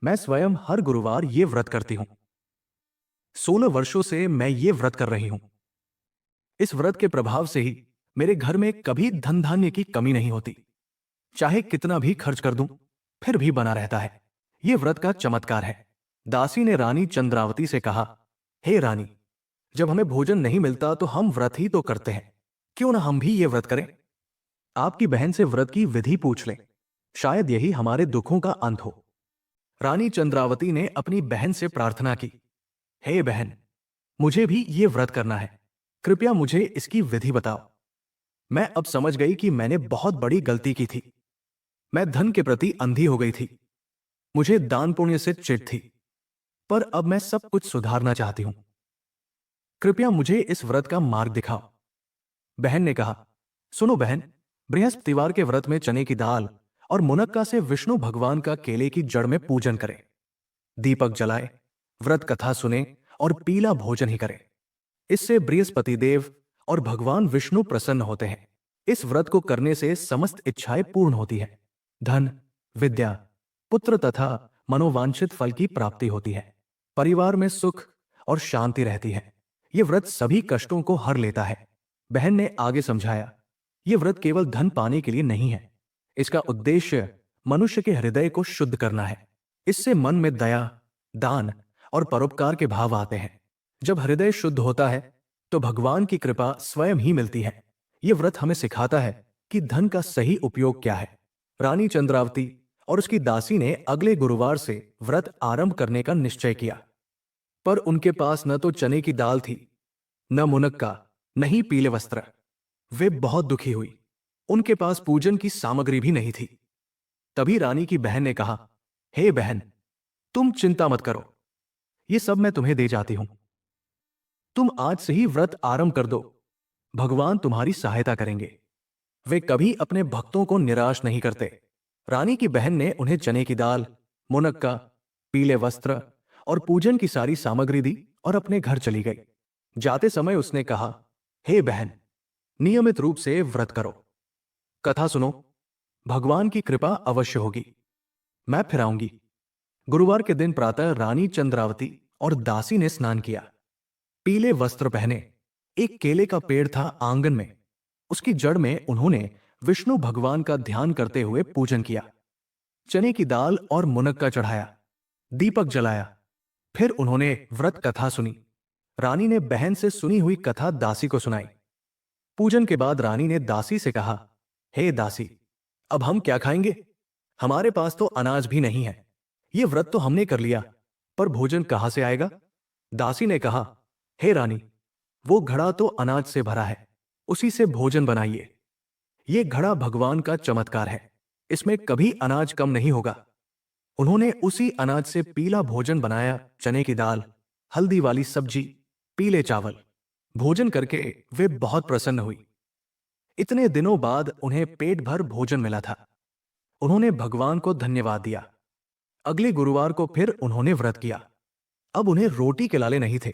मैं स्वयं हर गुरुवार ये व्रत करती हूं। 16 वर्षों से मैं ये व्रत कर रही हूं। इस व्रत के प्रभाव से ही मेरे घर में कभी धन धान्य की कमी नहीं होती। चाहे कितना भी खर्च कर दूं, फिर भी बना रहता है। यह व्रत का चमत्कार है। दासी ने रानी चंद्रावती से कहा, हे रानी, जब हमें भोजन नहीं मिलता तो हम व्रत ही तो करते हैं। क्यों ना हम भी ये व्रत करें? आपकी बहन से व्रत की विधि पूछ लें। शायद यही हमारे दुखों का अंत हो। रानी चंद्रावती ने अपनी बहन से प्रार्थना की, हे बहन, मुझे भी ये व्रत करना है। कृपया मुझे इसकी विधि बताओ। मैं अब समझ गई कि मैंने बहुत बड़ी गलती की थी। मैं धन के प्रति अंधी हो गई थी। मुझे दान पुण्य से चिढ़ थी। पर अब मैं सब कुछ सुधारना चाहती हूं। कृपया मुझे इस व्रत का मार्ग दिखाओ। बहन ने कहा, सुनो बहन, बृहस्पतिवार के व्रत में चने की दाल और मुनक्का से विष्णु भगवान का केले की जड़ में पूजन करें। दीपक जलाए, व्रत कथा सुने और पीला भोजन ही करें। इससे बृहस्पति देव और भगवान विष्णु प्रसन्न होते हैं। इस व्रत को करने से समस्त इच्छाएं पूर्ण होती है। धन, विद्या, पुत्र तथा मनोवांछित फल की प्राप्ति होती है। परिवार में सुख और शांति रहती है। यह व्रत सभी कष्टों को हर लेता है। बहन ने आगे समझाया, यह व्रत केवल धन पाने के लिए नहीं है। इसका उद्देश्य मनुष्य के हृदय को शुद्ध करना है। इससे मन में दया, दान और परोपकार के भाव आते हैं। जब हृदय शुद्ध होता है तो भगवान की कृपा स्वयं ही मिलती है। यह व्रत हमें सिखाता है कि धन का सही उपयोग क्या है। रानी चंद्रावती और उसकी दासी ने अगले गुरुवार से व्रत आरंभ करने का निश्चय किया। पर उनके पास न तो चने की दाल थी, न मुनक्का, न ही पीले वस्त्र। वे बहुत दुखी हुई। उनके पास पूजन की सामग्री भी नहीं थी। तभी रानी की बहन ने कहा, हे बहन, तुम चिंता मत करो, ये सब मैं तुम्हें दे जाती हूं। तुम आज से ही व्रत आरंभ कर दो। भगवान तुम्हारी सहायता करेंगे। वे कभी अपने भक्तों को निराश नहीं करते। रानी की बहन ने उन्हें चने की दाल, मुनक्का, पीले वस्त्र और पूजन की सारी सामग्री दी और अपने घर चली गई। जाते समय उसने कहा, हे बहन, नियमित रूप से व्रत करो, कथा सुनो, भगवान की कृपा अवश्य होगी। मैं फिर आऊंगी। गुरुवार के दिन प्रातः रानी चंद्रावती और दासी ने स्नान किया। पीले वस्त्र पहने, एक केले का पेड़ था आंगन में, उसकी जड़ में उन्होंने विष्णु भगवान का ध्यान करते हुए पूजन किया। चने की दाल और मुनक्का चढ़ाया, दीपक जलाया। फिर उन्होंने व्रत कथा सुनी। रानी ने बहन से सुनी हुई कथा दासी को सुनाई। पूजन के बाद रानी ने दासी से कहा, हे दासी, अब हम क्या खाएंगे? हमारे पास तो अनाज भी नहीं है। ये व्रत तो हमने कर लिया, पर भोजन कहां से आएगा? दासी ने कहा, हे रानी, वो घड़ा तो अनाज से भरा है, उसी से भोजन बनाइए। ये घड़ा भगवान का चमत्कार है, इसमें कभी अनाज कम नहीं होगा। उन्होंने उसी अनाज से पीला भोजन बनाया, चने की दाल, हल्दी वाली सब्जी, पीले चावल। भोजन करके वे बहुत प्रसन्न हुई। इतने दिनों बाद उन्हें पेट भर भोजन मिला था। उन्होंने भगवान को धन्यवाद दिया। अगले गुरुवार को फिर उन्होंने व्रत किया। अब उन्हें रोटी के लाले नहीं थे।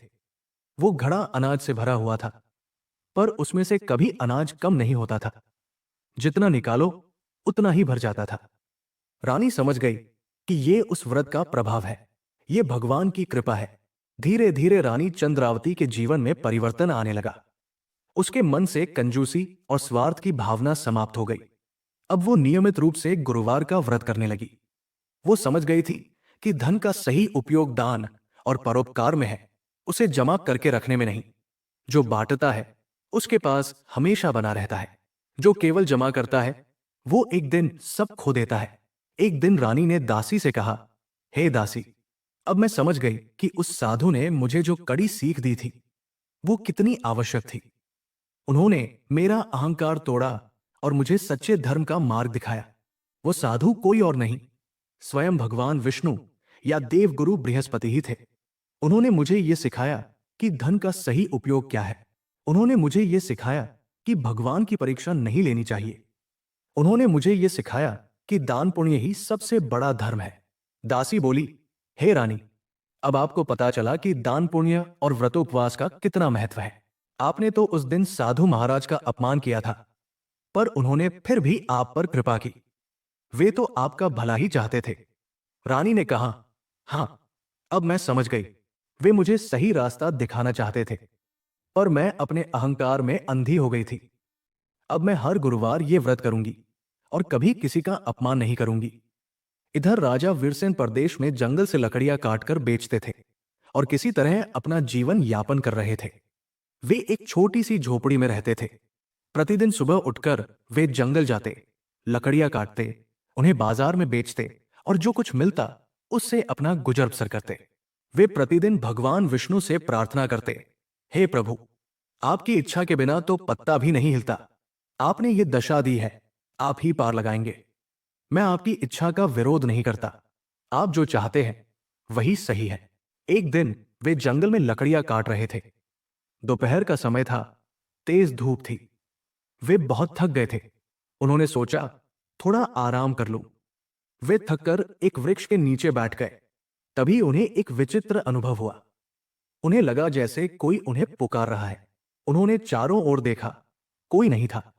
वो घड़ा अनाज से भरा हुआ था, पर उसमें से कभी अनाज कम नहीं होता था। जितना निकालो उतना ही भर जाता था। रानी समझ गई कि ये उस व्रत का प्रभाव है, ये भगवान की कृपा है। धीरे धीरे रानी चंद्रावती के जीवन में परिवर्तन आने लगा। उसके मन से कंजूसी और स्वार्थ की भावना समाप्त हो गई। अब वो नियमित रूप से गुरुवार का व्रत करने लगी। वो समझ गई थी कि धन का सही उपयोग दान और परोपकार में है, उसे जमा करके रखने में नहीं। जो बांटता है उसके पास हमेशा बना रहता है। जो केवल जमा करता है वो एक दिन सब खो देता है। एक दिन रानी ने दासी से कहा, हे दासी, अब मैं समझ गई कि उस साधु ने मुझे जो कड़ी सीख दी थी वो कितनी आवश्यक थी। उन्होंने मेरा अहंकार तोड़ा और मुझे सच्चे धर्म का मार्ग दिखाया। वो साधु कोई और नहीं, स्वयं भगवान विष्णु या देवगुरु बृहस्पति ही थे। उन्होंने मुझे यह सिखाया कि धन का सही उपयोग क्या है। उन्होंने मुझे यह सिखाया कि भगवान की परीक्षा नहीं लेनी चाहिए। उन्होंने मुझे यह सिखाया कि दान पुण्य ही सबसे बड़ा धर्म है। दासी बोली, हे रानी, अब आपको पता चला कि दान पुण्य और व्रतोपवास का कितना महत्व है। आपने तो उस दिन साधु महाराज का अपमान किया था, पर उन्होंने फिर भी आप पर कृपा की। वे तो आपका भला ही चाहते थे। रानी ने कहा, हां, अब मैं समझ गई। वे मुझे सही रास्ता दिखाना चाहते थे, पर मैं अपने अहंकार में अंधी हो गई थी। अब मैं हर गुरुवार ये व्रत करूंगी और कभी किसी का अपमान नहीं करूंगी। इधर राजा वीरसेन प्रदेश में जंगल से लकड़ियां काटकर बेचते थे और किसी तरह अपना जीवन यापन कर रहे थे। वे एक छोटी सी झोपड़ी में रहते थे। प्रतिदिन सुबह उठकर वे जंगल जाते, लकड़ियां काटते, उन्हें बाजार में बेचते और जो कुछ मिलता उससे अपना गुजर बसर करते। वे प्रतिदिन भगवान विष्णु से प्रार्थना करते, हे प्रभु, आपकी इच्छा के बिना तो पत्ता भी नहीं हिलता। आपने ये दशा दी है, आप ही पार लगाएंगे। मैं आपकी इच्छा का विरोध नहीं करता। आप जो चाहते हैं वही सही है। एक दिन वे जंगल में लकड़ियां काट रहे थे। दोपहर का समय था, तेज धूप थी। वे बहुत थक गए थे। उन्होंने सोचा, थोड़ा आराम कर लूं। वे थककर एक वृक्ष के नीचे बैठ गए। तभी उन्हें एक विचित्र अनुभव हुआ। उन्हें लगा जैसे कोई उन्हें पुकार रहा है। उन्होंने चारों ओर देखा, कोई नहीं था।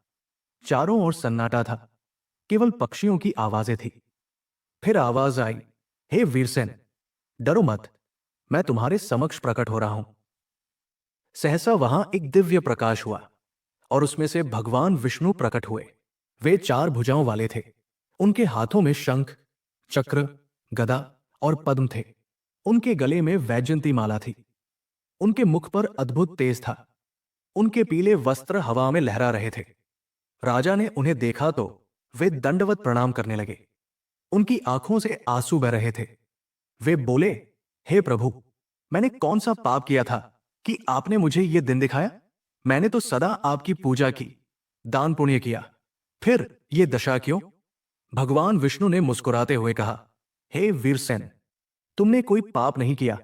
चारों ओर सन्नाटा था, केवल पक्षियों की आवाजें थी। फिर आवाज आई, हे वीरसेन, डरो मत, मैं तुम्हारे समक्ष प्रकट हो रहा हूं। सहसा वहां एक दिव्य प्रकाश हुआ और उसमें से भगवान विष्णु प्रकट हुए। वे 4 भुजाओं वाले थे। उनके हाथों में शंख, चक्र, गदा और पद्म थे। उनके गले में वैजयंती माला थी। उनके मुख पर अद्भुत तेज था। उनके पीले वस्त्र हवा में लहरा रहे थे। राजा ने उन्हें देखा तो वे दंडवत प्रणाम करने लगे। उनकी आंखों से आंसू बह रहे थे। वे बोले, हे प्रभु, मैंने कौन सा पाप किया था कि आपने मुझे यह दिन दिखाया? मैंने तो सदा आपकी पूजा की, दान पुण्य किया, फिर यह दशा क्यों? भगवान विष्णु ने मुस्कुराते हुए कहा, हे वीरसेन, तुमने कोई पाप नहीं किया।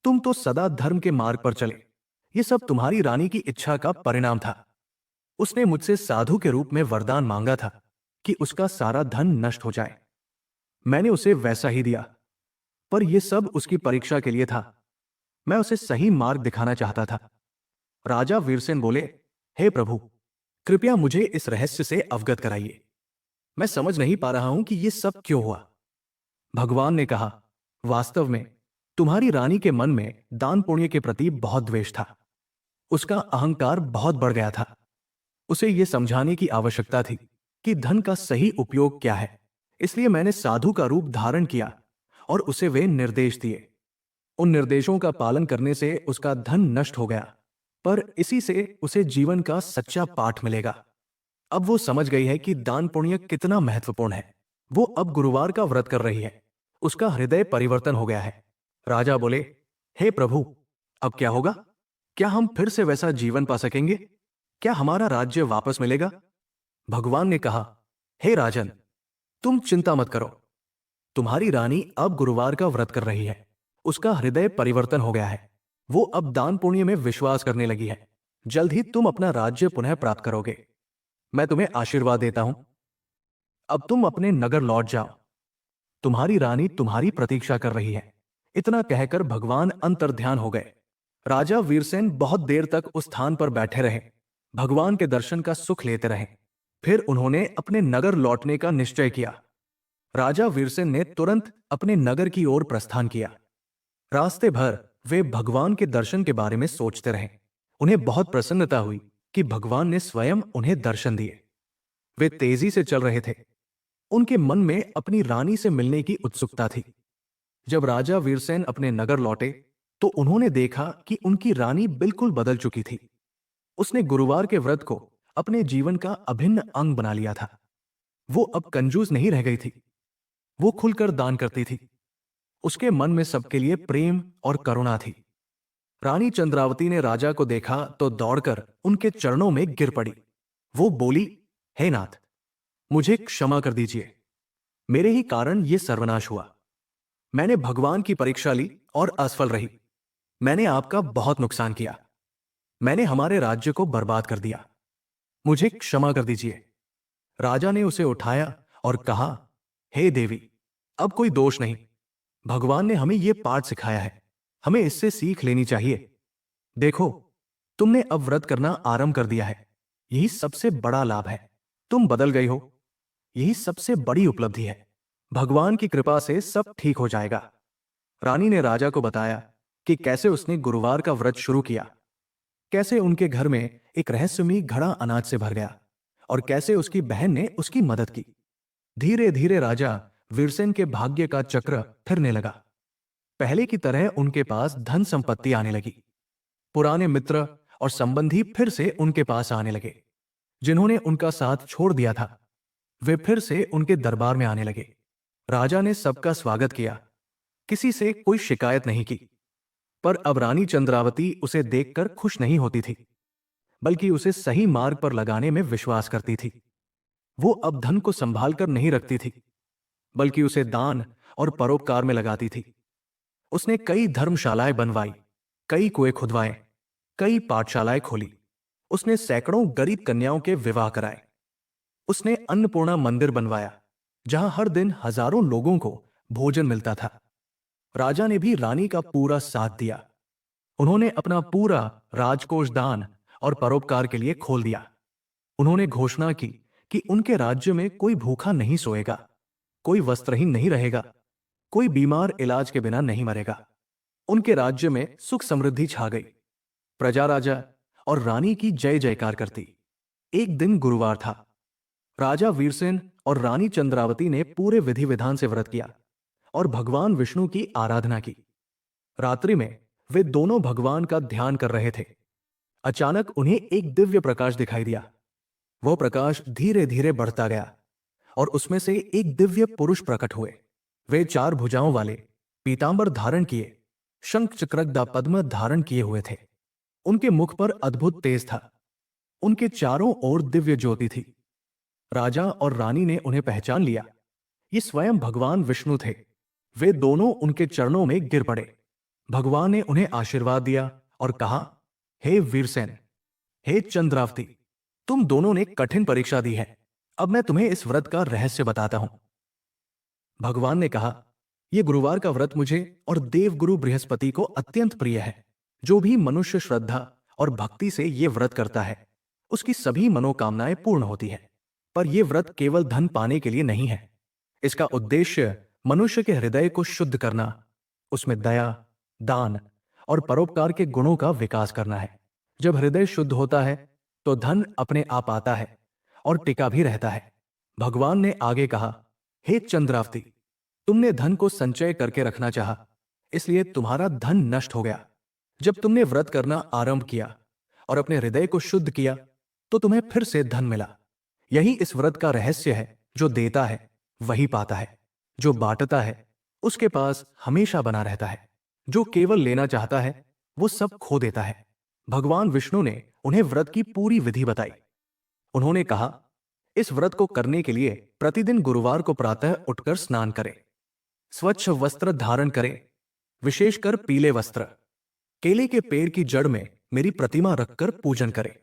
तुम तो सदा धर्म के मार्ग पर चले। यह सब तुम्हारी रानी की इच्छा का परिणाम था। उसने मुझसे साधु के रूप में वरदान मांगा था कि उसका सारा धन नष्ट हो जाए। मैंने उसे वैसा ही दिया, पर यह सब उसकी परीक्षा के लिए था। मैं उसे सही मार्ग दिखाना चाहता था। राजा वीरसेन बोले, हे प्रभु, कृपया मुझे इस रहस्य से अवगत कराइए। मैं समझ नहीं पा रहा हूं कि यह सब क्यों हुआ। भगवान ने कहा, वास्तव में तुम्हारी रानी के मन में दान पुण्य के प्रति बहुत द्वेष था। उसका अहंकार बहुत बढ़ गया था। उसे यह समझाने की आवश्यकता थी कि धन का सही उपयोग क्या है। इसलिए मैंने साधु का रूप धारण किया और उसे वे निर्देश दिए। उन निर्देशों का पालन करने से उसका धन नष्ट हो गया, पर इसी से उसे जीवन का सच्चा पाठ मिलेगा। अब वो समझ गई है कि दान पुण्य कितना महत्वपूर्ण है। वो अब गुरुवार का व्रत कर रही है। उसका हृदय परिवर्तन हो गया है। राजा बोले, हे प्रभु, अब क्या होगा? क्या हम फिर से वैसा जीवन पा सकेंगे? क्या हमारा राज्य वापस मिलेगा? भगवान ने कहा, हे राजन, तुम चिंता मत करो। तुम्हारी रानी अब गुरुवार का व्रत कर रही है। उसका हृदय परिवर्तन हो गया है। वो अब दान पुण्य में विश्वास करने लगी है। जल्द ही तुम अपना राज्य पुनः प्राप्त करोगे। मैं तुम्हें आशीर्वाद देता हूं। अब तुम अपने नगर लौट जाओ। तुम्हारी रानी तुम्हारी प्रतीक्षा कर रही है। इतना कहकर भगवान अंतर्ध्यान हो गए। राजा वीरसेन बहुत देर तक उस स्थान पर बैठे रहे, भगवान के दर्शन का सुख लेते रहे। फिर उन्होंने अपने नगर लौटने का निश्चय किया। राजा वीरसेन ने तुरंत अपने नगर की ओर प्रस्थान किया। रास्ते भर वे भगवान के दर्शन के बारे में सोचते रहे। उन्हें बहुत प्रसन्नता हुई कि भगवान ने स्वयं उन्हें दर्शन दिए। वे तेजी से चल रहे थे। उनके मन में अपनी रानी से मिलने की उत्सुकता थी। जब राजा वीरसेन अपने नगर लौटे तो उन्होंने देखा कि उनकी रानी बिल्कुल बदल चुकी थी। उसने गुरुवार के व्रत को अपने जीवन का अभिन्न अंग बना लिया था। वो अब कंजूस नहीं रह गई थी। वो खुलकर दान करती थी। उसके मन में सबके लिए प्रेम और करुणा थी। रानी चंद्रावती ने राजा को देखा तो दौड़कर उनके चरणों में गिर पड़ी। वो बोली, हे नाथ, मुझे क्षमा कर दीजिए। मेरे ही कारण यह सर्वनाश हुआ। मैंने भगवान की परीक्षा ली और असफल रही। मैंने आपका बहुत नुकसान किया। मैंने हमारे राज्य को बर्बाद कर दिया। मुझे क्षमा कर दीजिए। राजा ने उसे उठाया और कहा, हे देवी, अब कोई दोष नहीं। भगवान ने हमें यह पाठ सिखाया है, हमें इससे सीख लेनी चाहिए। देखो, तुमने अब व्रत करना आरंभ कर दिया है। यही सबसे बड़ा लाभ है। तुम बदल गई हो। यही सबसे बड़ी उपलब्धि है। भगवान की कृपा से सब ठीक हो जाएगा। रानी ने राजा को बताया कि कैसे उसने गुरुवार का व्रत शुरू किया, कैसे उनके घर में एक रहस्यमयी घड़ा अनाज से भर गया और कैसे उसकी बहन ने उसकी मदद की। धीरे धीरे राजा वीरसेन के भाग्य का चक्र फिरने लगा। पहले की तरह उनके पास धन संपत्ति आने लगी। पुराने मित्र और संबंधी फिर से उनके पास आने लगे। जिन्होंने उनका साथ छोड़ दिया था, वे फिर से उनके दरबार में आने लगे। राजा ने सबका स्वागत किया, किसी से कोई शिकायत नहीं की। पर अब रानी चंद्रावती उसे देखकर खुश नहीं होती थी, बल्कि उसे सही मार्ग पर लगाने में विश्वास करती थी। वो अब धन को संभाल कर नहीं रखती थी, बल्कि उसे दान और परोपकार में लगाती थी। उसने कई धर्मशालाएं बनवाई, कई कुएं खुदवाए, कई पाठशालाएं खोली। उसने सैकड़ों गरीब कन्याओं के विवाह कराए। उसने अन्नपूर्णा मंदिर बनवाया, जहां हर दिन हजारों लोगों को भोजन मिलता था। राजा ने भी रानी का पूरा साथ दिया। उन्होंने अपना पूरा राजकोष दान और परोपकार के लिए खोल दिया। उन्होंने घोषणा की कि उनके राज्य में कोई भूखा नहीं सोएगा, कोई वस्त्रहीन नहीं रहेगा, कोई बीमार इलाज के बिना नहीं मरेगा। उनके राज्य में सुख समृद्धि छा गई। प्रजा राजा और रानी की जय जयकार करती। एक दिन गुरुवार था। राजा वीरसेन और रानी चंद्रावती ने पूरे विधि विधान से व्रत किया और भगवान विष्णु की आराधना की। रात्रि में वे दोनों भगवान का ध्यान कर रहे थे। अचानक उन्हें एक दिव्य प्रकाश दिखाई दिया। वह प्रकाश धीरे धीरे बढ़ता गया और उसमें से एक दिव्य पुरुष प्रकट हुए। वे 4 भुजाओं वाले, पीतांबर धारण किए, शंख चक्रगदा पद्म धारण किए हुए थे। उनके मुख पर अद्भुत तेज था। उनके चारों ओर दिव्य ज्योति थी। राजा और रानी ने उन्हें पहचान लिया। ये स्वयं भगवान विष्णु थे। वे दोनों उनके चरणों में गिर पड़े। भगवान ने उन्हें आशीर्वाद दिया और कहा, हे वीरसेन, हे चंद्रावती, तुम दोनों ने कठिन परीक्षा दी है। अब मैं तुम्हें इस व्रत का रहस्य बताता हूं। भगवान ने कहा, यह गुरुवार का व्रत मुझे और देवगुरु बृहस्पति को अत्यंत प्रिय है। जो भी मनुष्य श्रद्धा और भक्ति से यह व्रत करता है, उसकी सभी मनोकामनाएं पूर्ण होती है। पर यह व्रत केवल धन पाने के लिए नहीं है। इसका उद्देश्य मनुष्य के हृदय को शुद्ध करना, उसमें दया, दान और परोपकार के गुणों का विकास करना है। जब हृदय शुद्ध होता है तो धन अपने आप आता है और टिका भी रहता है। भगवान ने आगे कहा, हे चंद्रावती, तुमने धन को संचय करके रखना चाहा, इसलिए तुम्हारा धन नष्ट हो गया। जब तुमने व्रत करना आरंभ किया और अपने हृदय को शुद्ध किया तो तुम्हें फिर से धन मिला। यही इस व्रत का रहस्य है। जो देता है वही पाता है, जो बांटता है उसके पास हमेशा बना रहता है, जो केवल लेना चाहता है वो सब खो देता है। भगवान विष्णु ने उन्हें व्रत की पूरी विधि बताई। उन्होंने कहा, इस व्रत को करने के लिए प्रतिदिन गुरुवार को प्रातः उठकर स्नान करें, स्वच्छ वस्त्र धारण करें, विशेषकर पीले वस्त्र। केले के पेड़ की जड़ में मेरी प्रतिमा रखकर पूजन करें।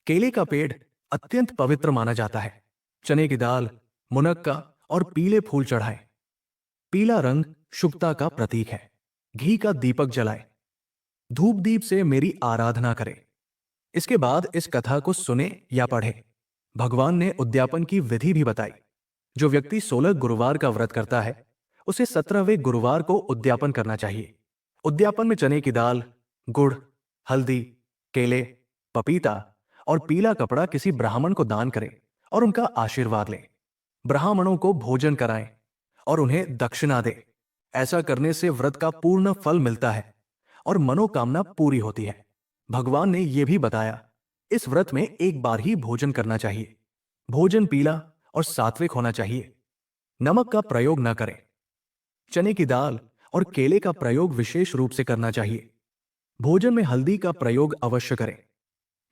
केले का पेड़ अत्यंत पवित्र माना जाता है। चने की दाल, मुनक्का और पीले फूल चढ़ाएं। पीला रंग शुभता का प्रतीक है। घी का दीपक जलाएं। धूप दीप से मेरी आराधना करें। इसके बाद इस कथा को सुने या पढ़े। भगवान ने उद्यापन की विधि भी बताई। जो व्यक्ति 16 गुरुवार का व्रत करता है, उसे 17वें गुरुवार को उद्यापन करना चाहिए। उद्यापन में चने की दाल, गुड़, हल्दी, केले, पपीता और पीला कपड़ा किसी ब्राह्मण को दान करें और उनका आशीर्वाद लें। ब्राह्मणों को भोजन कराएं और उन्हें दक्षिणा दें। ऐसा करने से व्रत का पूर्ण फल मिलता है और मनोकामना पूरी होती है। भगवान ने यह भी बताया, इस व्रत में एक बार ही भोजन करना चाहिए। भोजन पीला और सात्विक होना चाहिए। नमक का प्रयोग न करें। चने की दाल और केले का प्रयोग विशेष रूप से करना चाहिए। भोजन में हल्दी का प्रयोग अवश्य करें,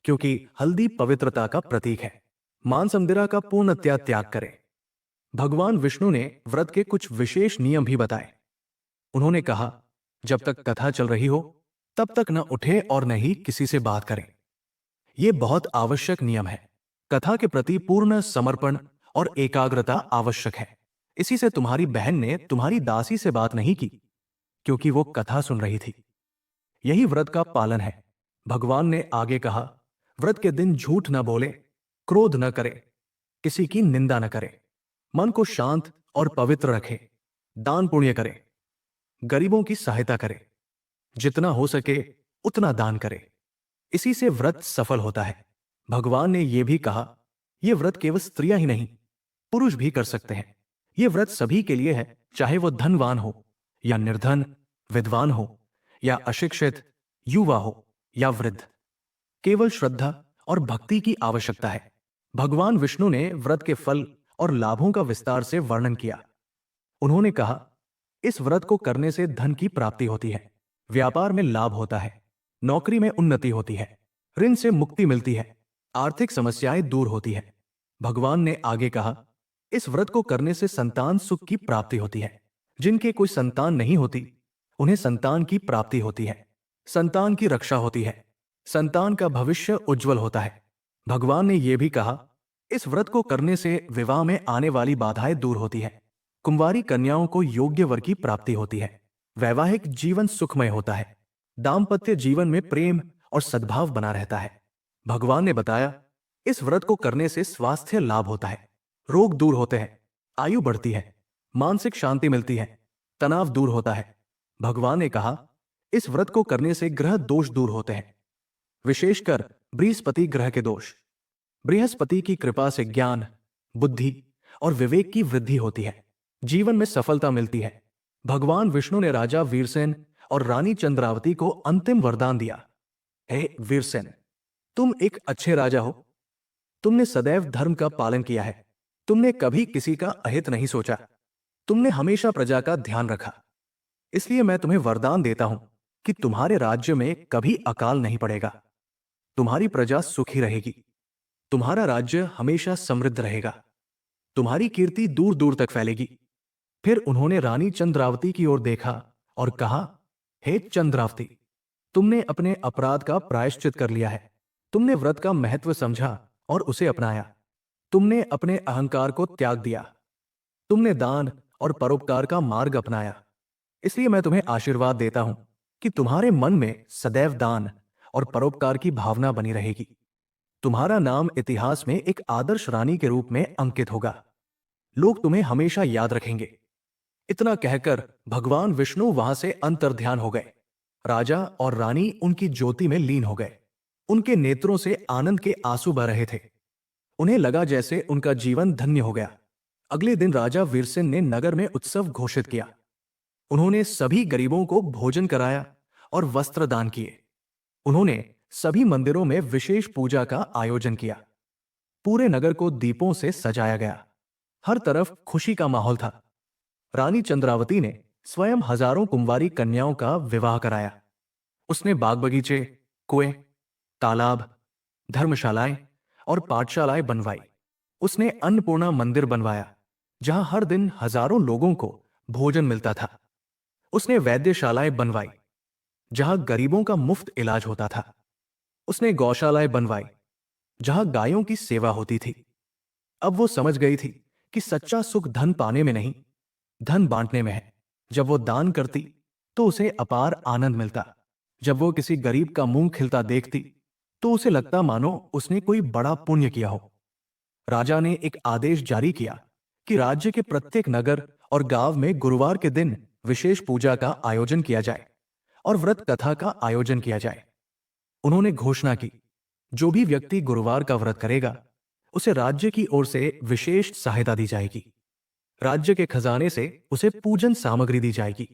क्योंकि हल्दी पवित्रता का प्रतीक है। मांस मदिरा का पूर्णतया त्याग करें। भगवान विष्णु ने व्रत के कुछ विशेष नियम भी बताए। उन्होंने कहा, जब तक कथा चल रही हो तब तक न उठे और न ही किसी से बात करें। यह बहुत आवश्यक नियम है। कथा के प्रति पूर्ण समर्पण और एकाग्रता आवश्यक है। इसी से तुम्हारी बहन ने तुम्हारी दासी से बात नहीं की, क्योंकि वो कथा सुन रही थी। यही व्रत का पालन है। भगवान ने आगे कहा, व्रत के दिन झूठ न बोले, क्रोध न करे, किसी की निंदा न करे, मन को शांत और पवित्र रखे, दान पुण्य करे, गरीबों की सहायता करे, जितना हो सके उतना दान करे। इसी से व्रत सफल होता है। भगवान ने यह भी कहा, यह व्रत केवल स्त्रियां ही नहीं, पुरुष भी कर सकते हैं। यह व्रत सभी के लिए है, चाहे वो धनवान हो या निर्धन, विद्वान हो या अशिक्षित, युवा हो या वृद्ध। केवल श्रद्धा और भक्ति की आवश्यकता है। भगवान विष्णु ने व्रत के फल और लाभों का विस्तार से वर्णन किया। उन्होंने कहा, इस व्रत को करने से धन की प्राप्ति होती है, व्यापार में लाभ होता है, नौकरी में उन्नति होती है, ऋण से मुक्ति मिलती है, आर्थिक समस्याएं दूर होती है। भगवान ने आगे कहा, इस व्रत को करने से संतान सुख की प्राप्ति होती है। जिनके कोई संतान नहीं होती, उन्हें संतान की प्राप्ति होती है, संतान की रक्षा होती है, संतान का भविष्य उज्जवल होता है। भगवान ने यह भी कहा, इस व्रत को करने से विवाह में आने वाली बाधाएं दूर होती है, कुंवारी कन्याओं को योग्य वर की प्राप्ति होती है, वैवाहिक जीवन सुखमय होता है, दाम्पत्य जीवन में प्रेम और सद्भाव बना रहता है। भगवान ने बताया, इस व्रत को करने से स्वास्थ्य लाभ होता है, रोग दूर होते हैं, आयु बढ़ती है, मानसिक शांति मिलती है, तनाव दूर होता है। भगवान ने कहा, इस व्रत को करने से ग्रह दोष दूर होते हैं, विशेषकर बृहस्पति ग्रह के दोष। बृहस्पति की कृपा से ज्ञान, बुद्धि और विवेक की वृद्धि होती है, जीवन में सफलता मिलती है। भगवान विष्णु ने राजा वीरसेन और रानी चंद्रावती को अंतिम वरदान दिया, हे वीरसेन, तुम एक अच्छे राजा हो। तुमने सदैव धर्म का पालन किया है, तुमने कभी किसी का अहित नहीं सोचा, तुमने हमेशा प्रजा का ध्यान रखा। इसलिए मैं तुम्हें वरदान देता हूं कि तुम्हारे राज्य में कभी अकाल नहीं पड़ेगा, तुम्हारी प्रजा सुखी रहेगी, तुम्हारा राज्य हमेशा समृद्ध रहेगा, तुम्हारी कीर्ति दूर दूर तक फैलेगी। फिर उन्होंने रानी चंद्रावती की ओर देखा और कहा, हे चंद्रावती, तुमने अपने अपराध का प्रायश्चित कर लिया है, तुमने व्रत का महत्व समझा और उसे अपनाया, तुमने अपने अहंकार को त्याग दिया, तुमने दान और परोपकार का मार्ग अपनाया। इसलिए मैं तुम्हें आशीर्वाद देता हूं कि तुम्हारे मन में सदैव दान और परोपकार की भावना बनी रहेगी। तुम्हारा नाम इतिहास में एक आदर्श रानी के रूप में अंकित होगा, लोग तुम्हें हमेशा याद रखेंगे। इतना कहकर भगवान विष्णु वहां से अंतर्ध्यान हो गए। राजा और रानी उनकी ज्योति में लीन हो गए। उनके नेत्रों से आनंद के आंसू बह रहे थे। उन्हें लगा जैसे उनका जीवन धन्य हो गया। अगले दिन राजा वीरसेन ने नगर में उत्सव घोषित किया। उन्होंने सभी गरीबों को भोजन कराया और वस्त्र दान किए। उन्होंने सभी मंदिरों में विशेष पूजा का आयोजन किया। पूरे नगर को दीपों से सजाया गया। हर तरफ खुशी का माहौल था। रानी चंद्रावती ने स्वयं हजारों कुंवारी कन्याओं का विवाह कराया। उसने बाग बगीचे, कुएं, तालाब, धर्मशालाएं और पाठशालाएं बनवाई। उसने अन्नपूर्णा मंदिर बनवाया, जहां हर दिन हजारों लोगों को भोजन मिलता था। उसने वैद्यशालाएं बनवाई, जहां गरीबों का मुफ्त इलाज होता था। उसने गौशालाएं बनवाई, जहां गायों की सेवा होती थी। अब वो समझ गई थी कि सच्चा सुख धन पाने में नहीं, धन बांटने में है। जब वो दान करती तो उसे अपार आनंद मिलता। जब वो किसी गरीब का मुंह खिलता देखती तो उसे लगता मानो उसने कोई बड़ा पुण्य किया हो। राजा ने एक आदेश जारी किया कि राज्य के प्रत्येक नगर और गांव में गुरुवार के दिन विशेष पूजा का आयोजन किया जाए और व्रत कथा का आयोजन किया जाए। उन्होंने घोषणा की, जो भी व्यक्ति गुरुवार का व्रत करेगा उसे राज्य की ओर से विशेष सहायता दी जाएगी। राज्य के खजाने से उसे पूजन सामग्री दी जाएगी।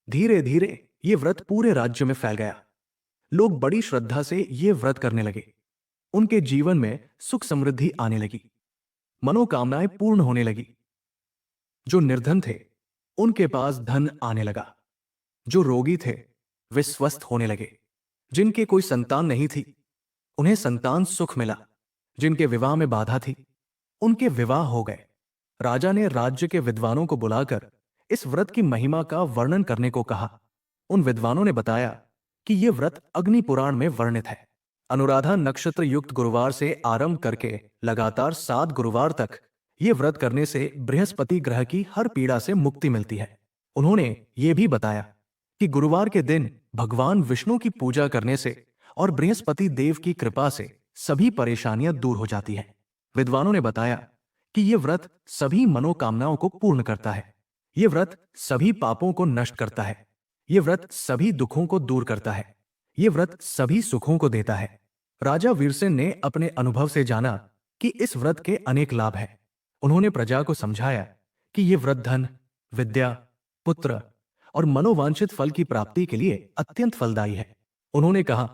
धीरे धीरे ये व्रत पूरे राज्य में फैल गया। लोग बड़ी श्रद्धा से ये व्रत करने लगे। उनके जीवन में सुख समृद्धि आने लगी, मनोकामनाएं पूर्ण होने लगी। जो निर्धन थे उनके पास धन आने लगा, जो रोगी थे वे स्वस्थ होने लगे, जिनके कोई संतान नहीं थी उन्हें संतान सुख मिला, जिनके विवाह में बाधा थी उनके विवाह हो गए। राजा ने राज्य के विद्वानों को बुलाकर इस व्रत की महिमा का वर्णन करने को कहा। उन विद्वानों ने बताया कि ये व्रत अग्नि पुराण में वर्णित है। अनुराधा नक्षत्र युक्त गुरुवार से आरंभ करके लगातार 7 गुरुवार तक ये व्रत करने से बृहस्पति ग्रह की हर पीड़ा से मुक्ति मिलती है। उन्होंने ये भी बताया कि गुरुवार के दिन भगवान विष्णु की पूजा करने से और बृहस्पति देव की कृपा से सभी परेशानियां दूर हो जाती हैं। विद्वानों ने बताया कि यह व्रत सभी मनोकामनाओं को पूर्ण करता है। यह व्रत सभी पापों को नष्ट करता है। यह व्रत सभी दुखों को दूर करता है। यह व्रत सभी सुखों को देता है। राजा वीरसेन ने अपने अनुभव से जाना कि इस व्रत के अनेक लाभ हैं। उन्होंने प्रजा को समझाया कि यह व्रत धन, विद्या, पुत्र और मनोवांछित फल की प्राप्ति के लिए अत्यंत फलदायी है। उन्होंने कहा,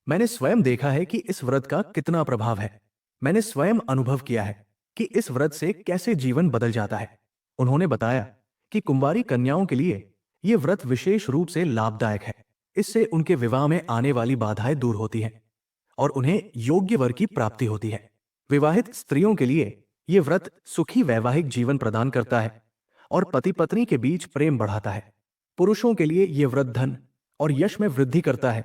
मैंने स्वयं देखा है कि इस व्रत का कितना प्रभाव है। मैंने स्वयं अनुभव किया है कि इस व्रत से कैसे जीवन बदल जाता है। उन्होंने बताया कि कुंवारी कन्याओं के लिए यह व्रत विशेष रूप से लाभदायक है। इससे उनके विवाह में आने वाली बाधाएं दूर होती हैं और उन्हें योग्य वर की प्राप्ति होती है। विवाहित स्त्रियों के लिए यह व्रत सुखी वैवाहिक जीवन प्रदान करता है और पति पत्नी के बीच प्रेम बढ़ाता है। पुरुषों के लिए यह व्रत धन और यश में वृद्धि करता है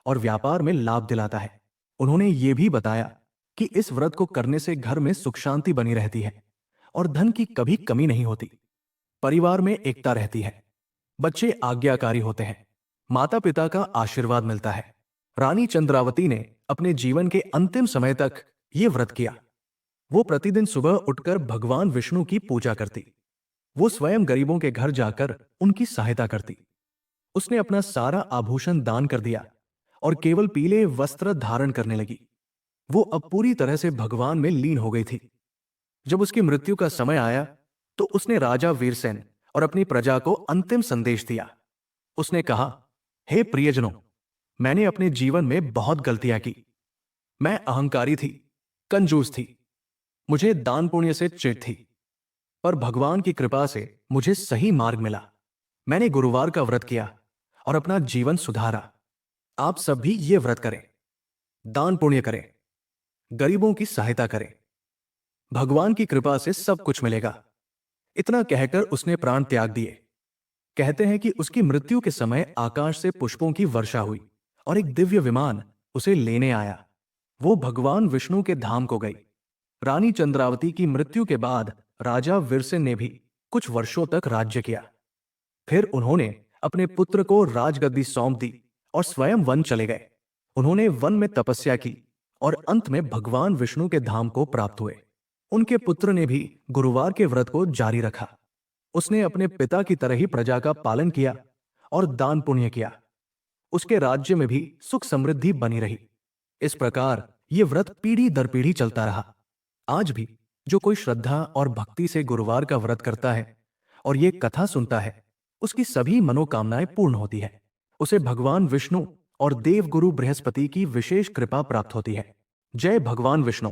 और व्यापार में लाभ दिलाता है। उन्होंने ये भी बताया कि इस व्रत को करने से घर में सुख शांति बनी रहती है और धन की कभी कमी नहीं होती। परिवार में एकता रहती है। बच्चे आज्ञाकारी होते हैं। माता पिता का आशीर्वाद मिलता है। रानी चंद्रावती ने अपने जीवन के अंतिम समय तक ये व्रत किया। वो प्रतिदिन सुबह उठकर भगवान विष्णु की पूजा करती। वो स्वयं गरीबों के घर जाकर उनकी सहायता करती। उसने अपना सारा आभूषण दान कर दिया और केवल पीले वस्त्र धारण करने लगी। वो अब पूरी तरह से भगवान में लीन हो गई थी। जब उसकी मृत्यु का समय आया तो उसने राजा वीरसेन और अपनी प्रजा को अंतिम संदेश दिया। उसने कहा, हे प्रियजनों, मैंने अपने जीवन में बहुत गलतियां की। मैं अहंकारी थी, कंजूस थी, मुझे दान पुण्य से चिढ़ थी, पर भगवान की कृपा से मुझे सही मार्ग मिला। मैंने गुरुवार का व्रत किया और अपना जीवन सुधारा। आप सब भी ये व्रत करें, दान पुण्य करें, गरीबों की सहायता करें। भगवान की कृपा से सब कुछ मिलेगा। इतना कहकर उसने प्राण त्याग दिए। कहते हैं कि उसकी मृत्यु के समय आकाश से पुष्पों की वर्षा हुई और एक दिव्य विमान उसे लेने आया। वो भगवान विष्णु के धाम को गई। रानी चंद्रावती की मृत्यु के बाद राजा वीरसेन ने भी कुछ वर्षों तक राज्य किया। फिर उन्होंने अपने पुत्र को राजगद्दी सौंप दी और स्वयं वन चले गए। उन्होंने वन में तपस्या की और अंत में भगवान विष्णु के धाम को प्राप्त हुए। उनके पुत्र ने भी गुरुवार के व्रत को जारी रखा। उसने अपने पिता की तरह ही प्रजा का पालन किया और दान पुण्य किया। उसके राज्य में भी सुख समृद्धि बनी रही। इस प्रकार यह व्रत पीढ़ी दर पीढ़ी चलता रहा। आज भी जो कोई श्रद्धा और भक्ति से गुरुवार का व्रत करता है और ये कथा सुनता है, उसकी सभी मनोकामनाएं पूर्ण होती है। उसे भगवान विष्णु और देवगुरु बृहस्पति की विशेष कृपा प्राप्त होती है। जय भगवान विष्णु।